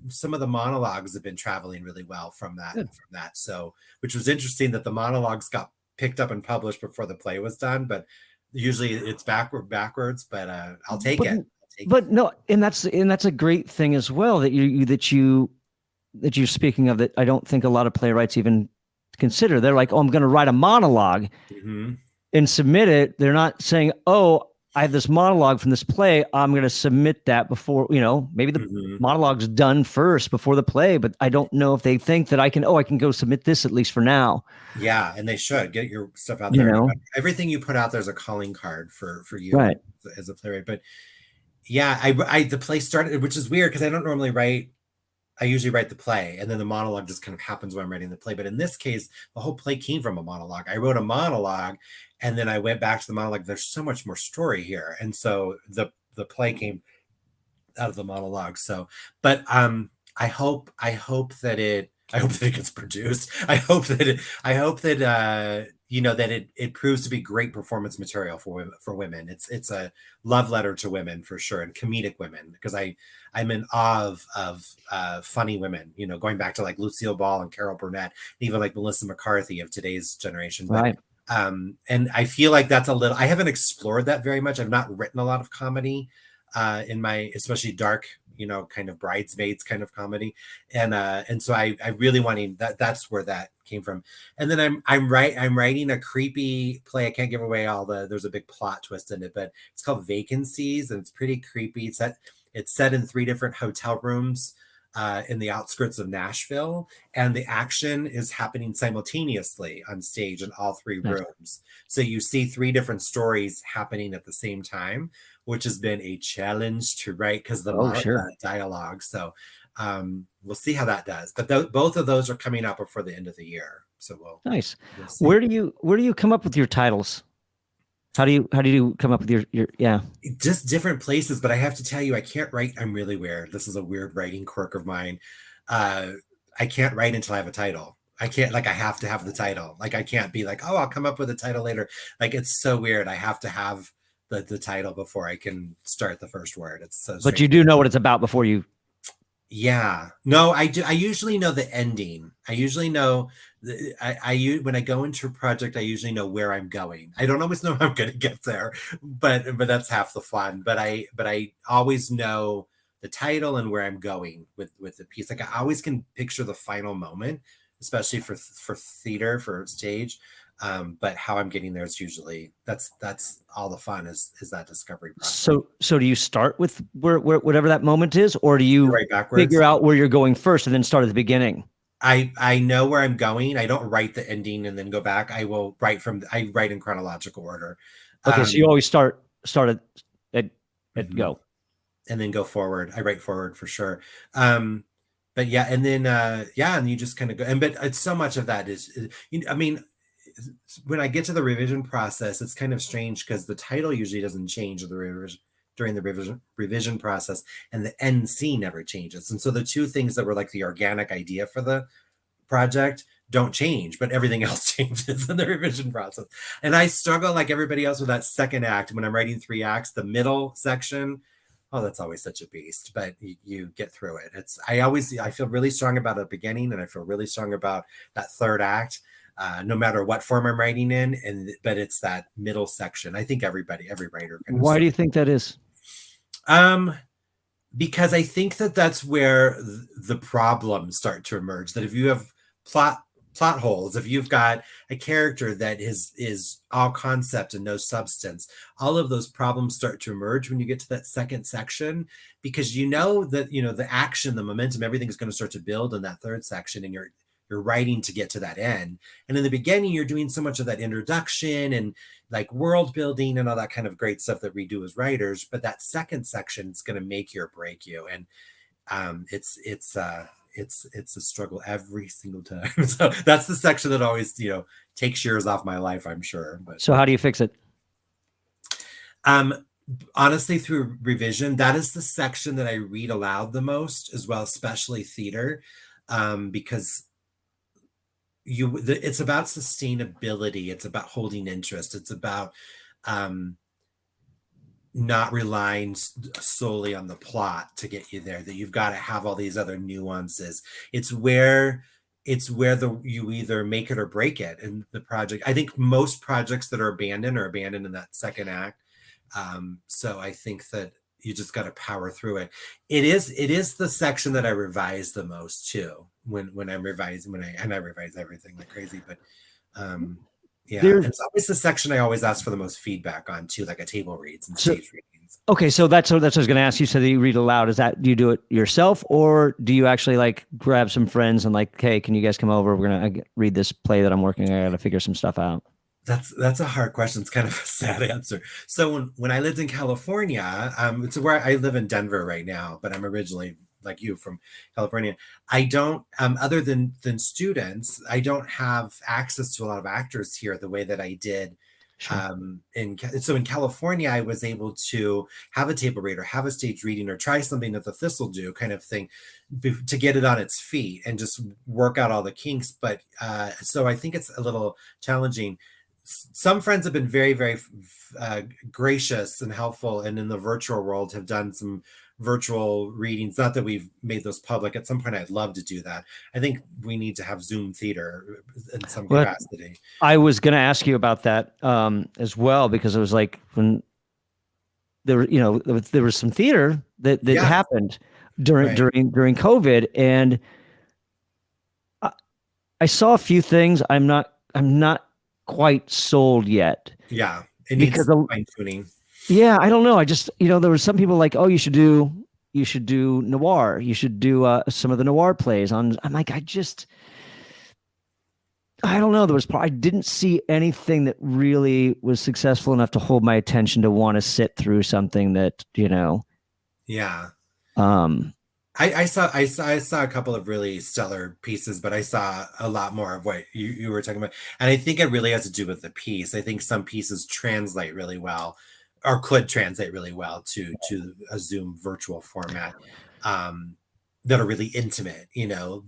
some of the monologues have been traveling really well from that. So, which was interesting that the monologues got picked up and published before the play was done, but usually it's backwards, but I'll take it. But no, and that's a great thing as well that you're speaking of, that I don't think a lot of playwrights even consider. They're like, oh, I'm going to write a monologue and submit it. They're not saying, oh, I have this monologue from this play, I'm going to submit that before, maybe the monologue's done first before the play, but I don't know if they think that I can go submit this at least for now. Yeah, and they should get your stuff out there. Everything you put out there is a calling card for you, right, as a playwright. But yeah, I the play started, which is weird because I don't normally write. I usually write the play, and then the monologue just kind of happens when I'm writing the play. But in this case, the whole play came from a monologue. I wrote a monologue, and then I went back to the monologue. There's so much more story here, and so the play came out of the monologue. So, but I hope that it gets produced. I hope that it proves to be great performance material for women. It's a love letter to women for sure, and comedic women, because I'm in awe of funny women, going back to like Lucille Ball and Carol Burnett, even like Melissa McCarthy of today's generation. Right. But, and I feel like that's I haven't explored that very much. I've not written a lot of comedy in my, especially dark, kind of bridesmaids kind of comedy. And so I really wanting that's where that came from. And then I'm writing a creepy play. I can't give away there's a big plot twist in it, but it's called Vacancies, and it's pretty creepy. It's set in 3 different hotel rooms in the outskirts of Nashville, and the action is happening simultaneously on stage in all 3 rooms. So you see 3 different stories happening at the same time, which has been a challenge to write because the dialogue. So we'll see how that does. But both of those are coming up before the end of the year. So we'll see. Where do you come up with your titles? How do you come up with your Just different places, but I have to tell you, I can't write. I'm really weird. This is a weird writing quirk of mine. I can't write until I have a title. I can't, I have to have the title. I can't be like, oh, I'll come up with a title later. It's so weird. I have to have the title before I can start the first word. It's so strange. But you do know what it's about before you. Yeah, no, I do. I usually know the ending. I usually know when I go into a project, I usually know where I'm going. I don't always know how I'm going to get there, but that's half the fun. But I always know the title and where I'm going with the piece. I always can picture the final moment, especially for theater, for stage. But how I'm getting there is usually that's all the fun is that discovery process. So do you start with where whatever that moment is, or do you figure out where you're going first and then start at the beginning? I know where I'm going. I don't write the ending and then go back. I write in chronological order. Okay, so you always start at go, and then go forward. I write forward for sure. But yeah, and then and you just kind of go. And but it's so much of that is, I mean, when I get to the revision process, it's kind of strange because the title usually doesn't change during the revision process, and the end scene never changes. And so the 2 things that were like the organic idea for the project don't change, but everything else changes in the revision process. And I struggle like everybody else with that second act. When I'm writing 3 acts, the middle section, oh, that's always such a beast, but you get through it. I feel really strong about the beginning, and I feel really strong about that 3rd act. No matter what form I'm writing in, but it's that middle section. I think every writer. Why do you think that is? Because I think that's where the problems start to emerge. That if you have plot holes, if you've got a character that is all concept and no substance, all of those problems start to emerge when you get to that second section, because that the action, the momentum, everything is going to start to build in that 3rd section, and you're writing to get to that end. And in the beginning, you're doing so much of that introduction and like world building and all that kind of great stuff that we do as writers. But that second section is going to make you or break you. And it's a struggle every single time. So that's the section that always, takes years off my life, I'm sure. But so how do you fix it? Honestly, through revision, that is the section that I read aloud the most as well, especially theater, because it's about sustainability. It's about holding interest. It's about not relying solely on the plot to get you there, that you've got to have all these other nuances. It's where it's where you either make it or break it in the project. I think most projects that are abandoned in that second act. So I think that you just got to power through it. It is the section that I revise the most too. When I'm revising, I revise everything like crazy, but yeah, it's always the section I always ask for the most feedback on too, like a table reads and stage readings. Okay, so that's what I was going to ask you. So that you read aloud, is that, do you do it yourself, or do you actually like grab some friends and like, hey, can you guys come over? We're gonna read this play that I'm working on. I got to figure some stuff out. That's a hard question. It's kind of a sad answer. So when I lived in California, it's where I live in Denver right now, but I'm originally like you from California. I don't, other than students, I don't have access to a lot of actors here the way that I did. Sure. So in California, I was able to have a table read or have a stage reading or try something that the Thistle do kind of thing to get it on its feet and just work out all the kinks. But so I think it's a little challenging. Some friends have been very, very gracious and helpful, and in the virtual world have done some virtual readings. Not that we've made those public. At some point, I'd love to do that. I think we need to have Zoom theater in some capacity. I was going to ask you about that as well, because it was like when there was some theater that happened during COVID, and I saw a few things. I'm not quite sold yet. Yeah, it needs fine tuning. Yeah, I don't know. I just, there were some people like, oh, you should do noir. You should do some of the noir plays on. I'm like, I don't know. I didn't see anything that really was successful enough to hold my attention to want to sit through something that, Yeah. I saw a couple of really stellar pieces, but I saw a lot more of what you were talking about. And I think it really has to do with the piece. I think some pieces translate really well, or could translate really well to a Zoom virtual format, that are really intimate,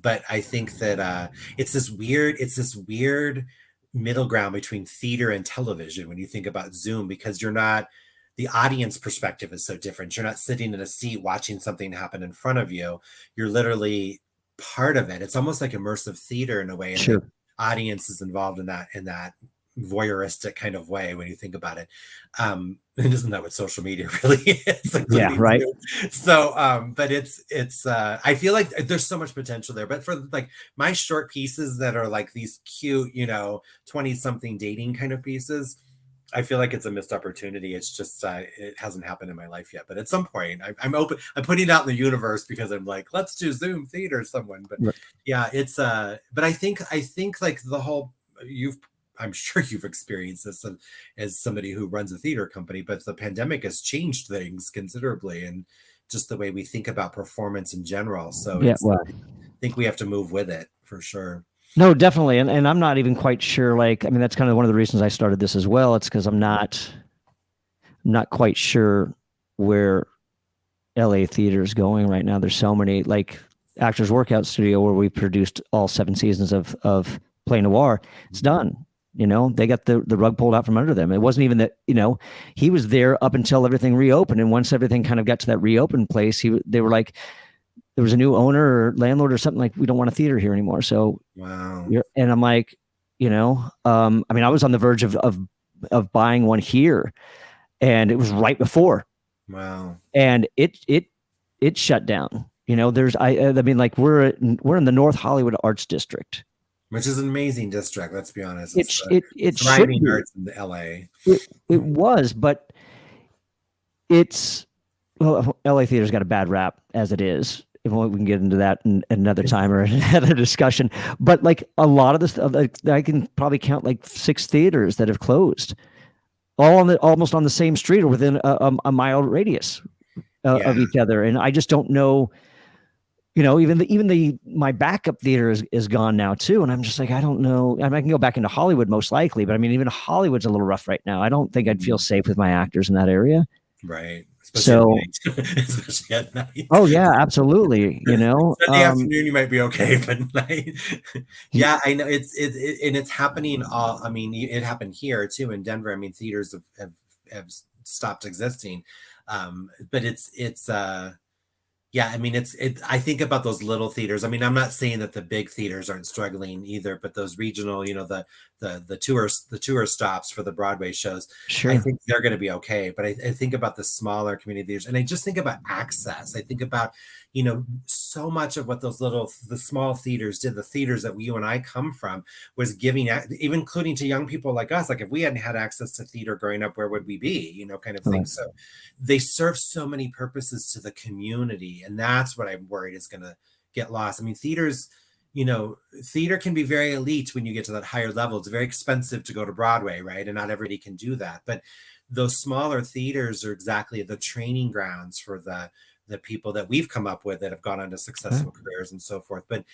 but I think that it's this weird middle ground between theater and television when you think about Zoom, because the audience perspective is so different. You're not sitting in a seat watching something happen in front of you. You're literally part of it. It's almost like immersive theater in a way. And sure. The audience is involved in that voyeuristic kind of way when you think about it. And isn't that what social media really is? Like, yeah, right. So, but it's I feel like there's so much potential there. But for like my short pieces that are like these cute, 20-something dating kind of pieces, I feel like it's a missed opportunity. It's just it hasn't happened in my life yet. But at some point, I'm open. I'm putting it out in the universe because I'm like, let's do Zoom theater, someone. But right. Yeah, it's but I think like the whole I'm sure you've experienced this as somebody who runs a theater company, but the pandemic has changed things considerably, and just the way we think about performance in general. So yeah, I think we have to move with it for sure. No, definitely. And I'm not even quite sure, like, I mean, that's kind of one of the reasons I started this as well. It's because I'm not quite sure where LA theater is going right now. There's so many, like Actors Workout Studio, where we produced all 7 seasons of Play Noir. It's done. They got the rug pulled out from under them. It wasn't even that, he was there up until everything reopened. And once everything kind of got to that reopened place, they were like, there was a new owner or landlord or something, like, we don't want a theater here anymore. So, wow. And I'm like, I mean, I was on the verge of buying one here, and it was right before. Wow. And it shut down. I mean, like, we're in the North Hollywood Arts District, which is an amazing district. Let's be honest. It's thriving arts in LA. It was, but LA theater's got a bad rap as it is. If we can get into that in another time or another discussion, but like a lot of this, I can probably count like 6 theaters that have closed, all almost on the same street or within a mile radius of each other. And I just don't know, even my backup theater is gone now too. And I'm just like, I don't know. I mean, I can go back into Hollywood most likely, but I mean, even Hollywood's a little rough right now. I don't think I'd feel safe with my actors in that area. Right. Especially at night. Oh yeah, absolutely. Sunday afternoon you might be okay, but night. Yeah, I know and it's happening all. I mean, it happened here too in Denver. I mean, theaters have stopped existing. But it's Yeah, I mean, I think about those little theaters. I mean, I'm not saying that the big theaters aren't struggling either, but those regional, the tour stops for the Broadway shows, I Sure. think they're going to be okay. But I think about the smaller community theaters, and I just think about access. I think about, so much of what the small theaters did, the theaters that you and I come from, was giving, even including to young people like us. Like if we hadn't had access to theater growing up, where would we be? Kind of thing. Right. So they serve so many purposes to the community, and that's what I'm worried is going to get lost. I mean, theater can be very elite when you get to that higher level. It's very expensive to go to Broadway, right? And not everybody can do that. But those smaller theaters are exactly the training grounds for the people that we've come up with that have gone on to successful careers and so forth. But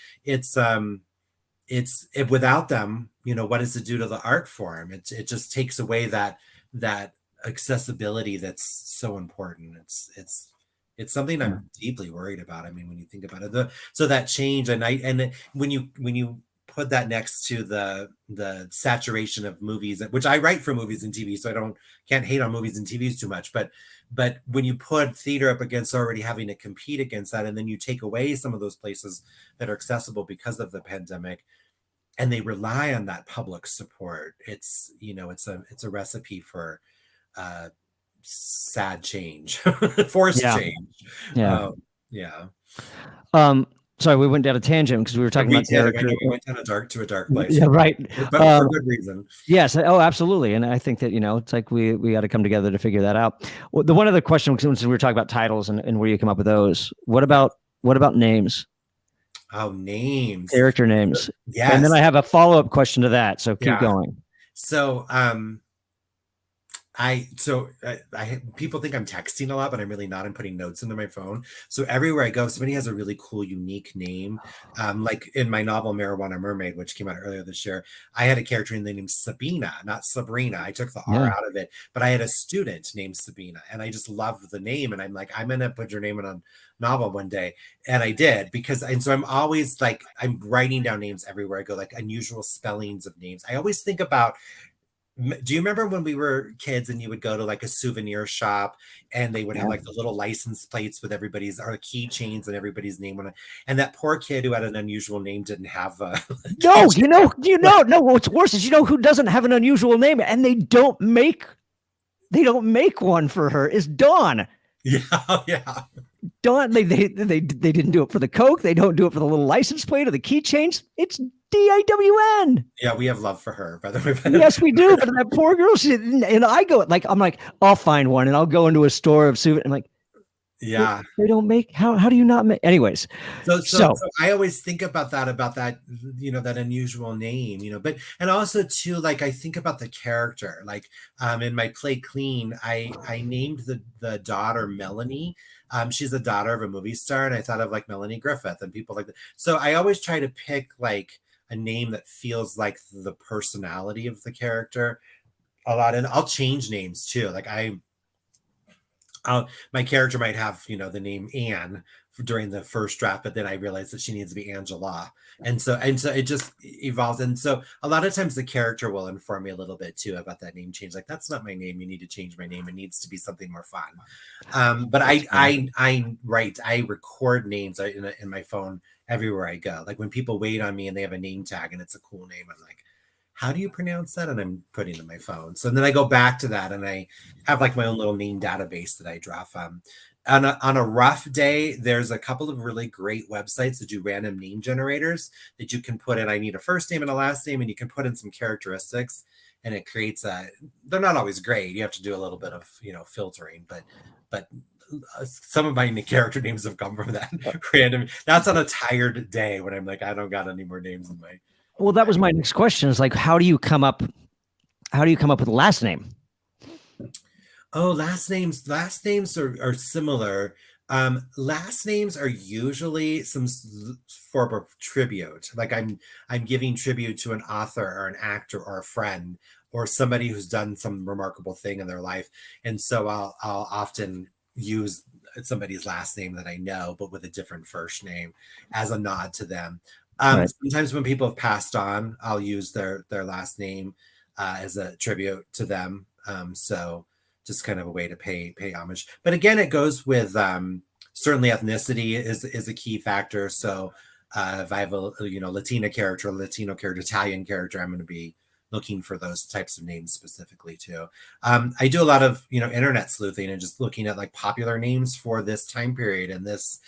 without them, what does it do to the art form? It just takes away that accessibility that's so important. It's something I'm deeply worried about. I mean, when you think about it, so that change, and when you put that next to the saturation of movies, which I write for movies and TV, so can't hate on movies and TVs too much, but when you put theater up against already having to compete against that, and then you take away some of those places that are accessible because of the pandemic, and they rely on that public support, it's a recipe for sad change, forced Yeah. change. Yeah. Yeah. Sorry, we went down a tangent because we were talking We about did. I character. know we went down to a dark place, Yeah, right. but for good reason. Yes. Oh, absolutely. And I think that, it's like we got to come together to figure that out. Well, the one other question, since we were talking about titles and where you come up with those, what about names, Oh, names. character names? And then Yes. I have a follow-up question to that. So keep Yeah. going. So, people think I'm texting a lot, but I'm really not. I'm putting notes into my phone. So everywhere I go, if somebody has a really cool, unique name. Like in my novel Marijuana Mermaid, which came out earlier this year, I had a character named Sabina, not Sabrina. I took the R out of it, but I had a student named Sabina, and I just loved the name. And I'm like, I'm gonna put your name in a novel one day, and I did, and so I'm always like, I'm writing down names everywhere I go, like unusual spellings of names. I always think about, do you remember when we were kids and you would go to like a souvenir shop and they would have like the little license plates with everybody's, or keychains and everybody's name on it, and that poor kid who had an unusual name didn't have no, no, what's worse is, who doesn't have an unusual name, and they don't make one for her, is Dawn. Yeah. Dawn, they didn't do it for the Coke. They don't do it for the little license plate or the keychains. It's DAWN. Yeah, we have love for her, by the way. Yes, we do. But that poor girl, and I go I'm like, I'll find one, and I'll go into a store of souvenir. I'm like, yeah, they don't make. How do you not make? Anyways, so I always think about that, that unusual name, but, and also too, like, I think about the character, like, in my play Clean, I named the daughter Melanie. She's the daughter of a movie star, and I thought of like Melanie Griffith and people like that. So I always try to pick like a name that feels like the personality of the character a lot. And I'll change names too. Like my character might have, the name Anne during the first draft, but then I realized that she needs to be Angela. And so it just evolves. And so a lot of times the character will inform me a little bit too about that name change. Like, that's not my name. You need to change my name. It needs to be something more fun. But I record names in my phone everywhere I go. Like when people wait on me and they have a name tag and it's a cool name, I'm like, how do you pronounce that? And I'm putting it in my phone. So then I go back to that and I have like my own little name database that I draw from. On a rough day, there's a couple of really great websites that do random name generators that you can put in. I need a first name and a last name, and you can put in some characteristics and it creates they're not always great. You have to do a little bit of, filtering, but some of my character names have come from that random. That's on a tired day when I'm like, I don't got any more names in my. Well, that was my next question. Is like, how do you come up with a last name? Oh, last names are similar. Last names are usually some form of tribute. Like I'm giving tribute to an author or an actor or a friend or somebody who's done some remarkable thing in their life. And so I'll often use somebody's last name that I know, but with a different first name as a nod to them. Right. Sometimes when people have passed on, I'll use their last name as a tribute to them. So just kind of a way to pay homage. But again, it goes with certainly ethnicity is a key factor. So if I have a Latina character, Latino character, Italian character, I'm going to be looking for those types of names specifically too. I do a lot of internet sleuthing and just looking at like popular names for this time period and this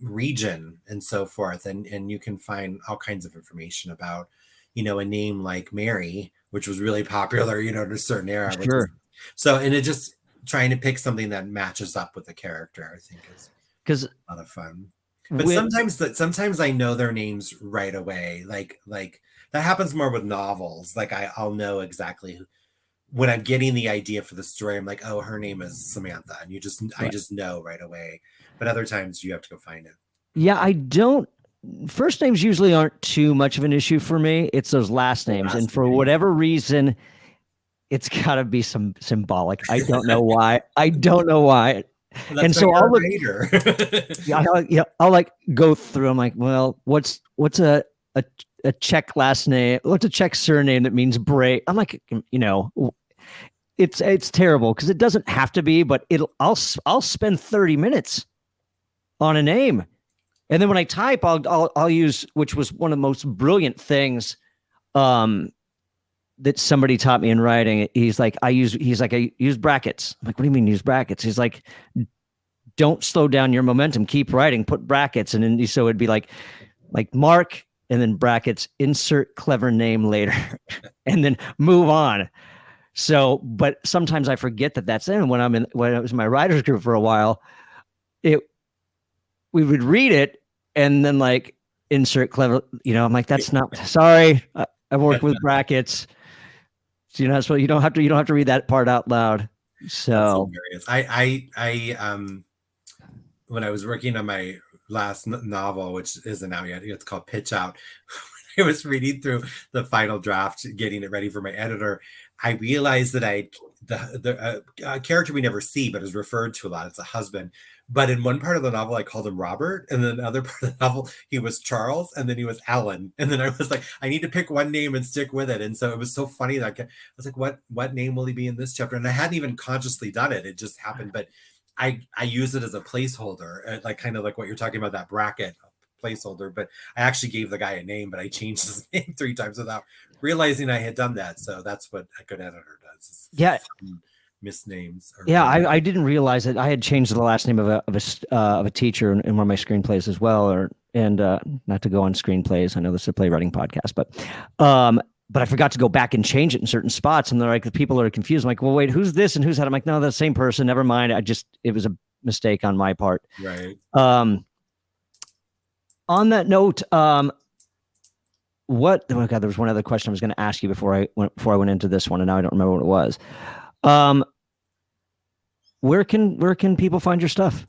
region and so forth, and you can find all kinds of information about a name like Mary, which was really popular in a certain era. Sure. And it just trying to pick something that matches up with the character, I think, is because a lot of fun. But sometimes I know their names right away. Like that happens more with novels. Like I'll know exactly when I'm getting the idea for the story. I'm like, oh, her name is Samantha, and I just know right away. But other times you have to go find it. Yeah, I don't. First names usually aren't too much of an issue for me. It's those last names, and for whatever reason, it's got to be some symbolic. I don't know why. Well, and so I'll look. I'll like go through. I'm like, well, what's a Czech last name? What's a Czech surname that means Bray? I'm like, it's terrible because it doesn't have to be, but I'll spend 30 minutes on a name, and then when I type, I'll use, which was one of the most brilliant things that somebody taught me in writing. He's like, I use brackets. I'm like, what do you mean use brackets? He's like, don't slow down your momentum. Keep writing, put brackets. And then so it'd be like Mark and then brackets, insert clever name later and then move on. So, but sometimes I forget that that's in. When I was in my writer's group for a while, we would read it and then like insert clever, I'm like, that's not, sorry. I work with brackets. So you don't have to read that part out loud. So I when I was working on my last novel, which isn't out yet, it's called Pitch Out. I was reading through the final draft, getting it ready for my editor. I realized that the character we never see, but is referred to a lot. It's a husband. But in one part of the novel, I called him Robert. And then another part of the novel, he was Charles. And then he was Alan. And then I was like, I need to pick one name and stick with it. And so it was so funny that I was like, what name will he be in this chapter? And I hadn't even consciously done it. It just happened. But I use it as a placeholder, like kind of like what you're talking about, that bracket placeholder. But I actually gave the guy a name, but I changed his name 3 times without realizing I had done that. So that's what a good editor does. Yeah. Misnames. I didn't realize that I had changed the last name of a teacher in one of my screenplays as well, and not to go on screenplays. I know this is a playwriting podcast, but I forgot to go back and change it in certain spots, and they're like, the people are confused. I'm like, well, wait, who's this and who's that? I'm like, no, that's the same person. Never mind. It was a mistake on my part. Right. On that note, oh God, there was one other question I was going to ask you before I went into this one, and now I don't remember what it was. Where can people find your stuff?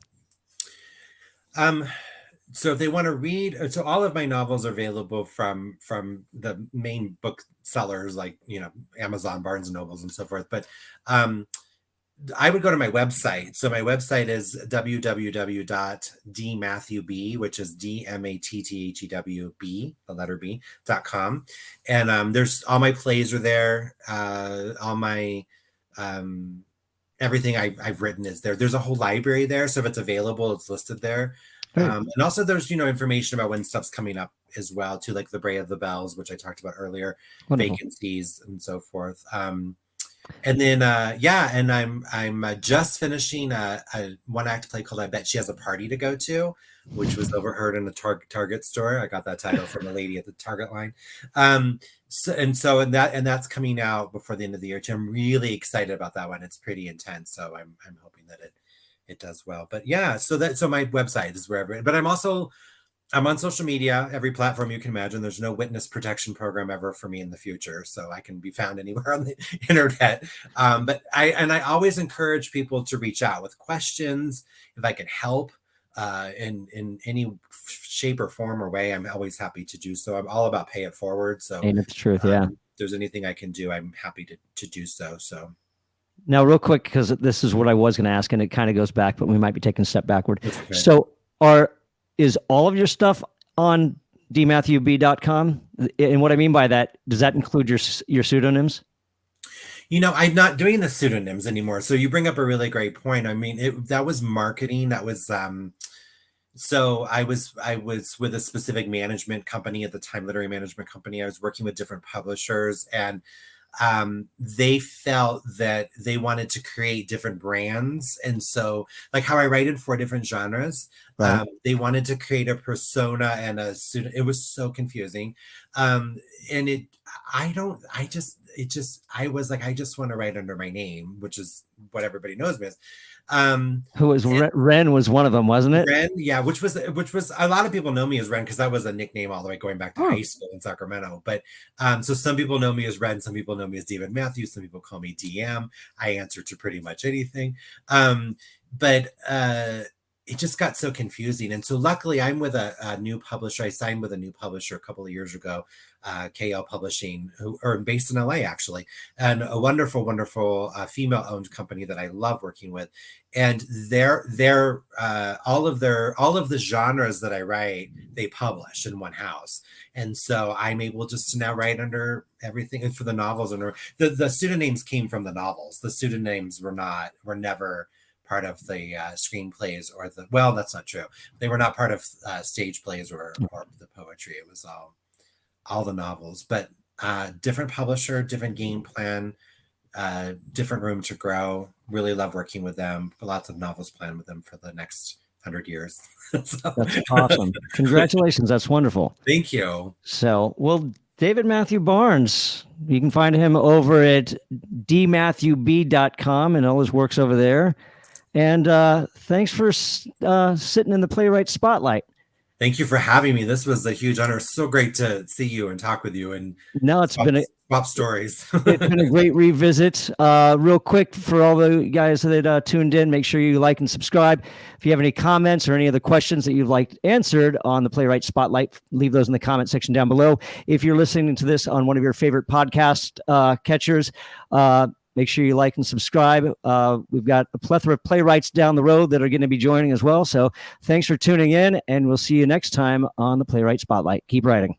So if they want to read, so all of my novels are available from the main booksellers like Amazon, Barnes and Nobles, and so forth. But I would go to my website. So my website is www.dmatthewb, which is DMATTHEWB, the letter B.com. And there's all my plays are there. All my everything I've written is there. There's a whole library there. So if it's available, it's listed there. And also there's, information about when stuff's coming up as well too, like the Bray of the Bells, which I talked about earlier, Wonderful. Vacancies and so forth. And then, and I'm just finishing a one-act play called I Bet She Has a Party to Go To, which was overheard in a Target store. I got that title from a lady at the Target line. So that's coming out before the end of the year too. I'm really excited about that one. It's pretty intense, so I'm hoping that it does well. But yeah, so my website is wherever. But I'm on social media, every platform you can imagine. There's no witness protection program ever for me in the future, so I can be found anywhere on the internet. But I always encourage people to reach out with questions. If I can help in any shape or form or way, I'm always happy to do so. I'm all about pay it forward. So ain't it the truth, yeah. If there's anything I can do, I'm happy to do so. So now real quick, because this is what I was going to ask, and it kind of goes back, but we might be taking a step backward. Okay. So is all of your stuff on dmatthewb.com? And what I mean by that, does that include your pseudonyms? I'm not doing the pseudonyms anymore. So you bring up a really great point. I mean, that was marketing. That was so I was with a specific management company at the time, literary management company. I was working with different publishers, and they felt that they wanted to create different brands. And so, like how I write in 4 different genres, Right. they wanted to create a persona and it was so confusing. And I was like, I just want to write under my name, which is what everybody knows me as. Who was Ren was one of them, wasn't it? Ren, yeah, which was a lot of people know me as Ren because that was a nickname all the way going back to high school in Sacramento. But so some people know me as Ren, some people know me as David Matthews, some people call me DM. I answer to pretty much anything. But it just got so confusing. And so luckily I'm with a new publisher. I signed with a new publisher a couple of years ago, KL Publishing, who are based in LA actually, and a wonderful, wonderful female-owned company that I love working with. And they're all of the genres that I write, they publish in one house. And so I'm able just to now write under everything. And for the novels, and the pseudonyms came from the novels. The pseudonyms were never part of the screenplays or well, that's not true. They were not part of stage plays or the poetry. It was all the novels, but different publisher, different game plan, different room to grow. Really love working with them. Lots of novels planned with them for the next 100 years. So. That's awesome. Congratulations. That's wonderful. Thank you. So, well, David Matthew Barnes, you can find him over at dmatthewb.com and all his work's over there. And thanks for sitting in the Playwright Spotlight. Thank you for having me. This was a huge honor. So great to see you and talk with you and swap stories. It's been a great revisit. Real quick for all the guys that tuned in, make sure you like and subscribe. If you have any comments or any other questions that you'd like answered on the Playwright Spotlight, leave those in the comment section down below. If you're listening to this on one of your favorite podcast catchers, make sure you like and subscribe. We've got a plethora of playwrights down the road that are going to be joining as well. So thanks for tuning in, and we'll see you next time on the Playwright Spotlight. Keep writing.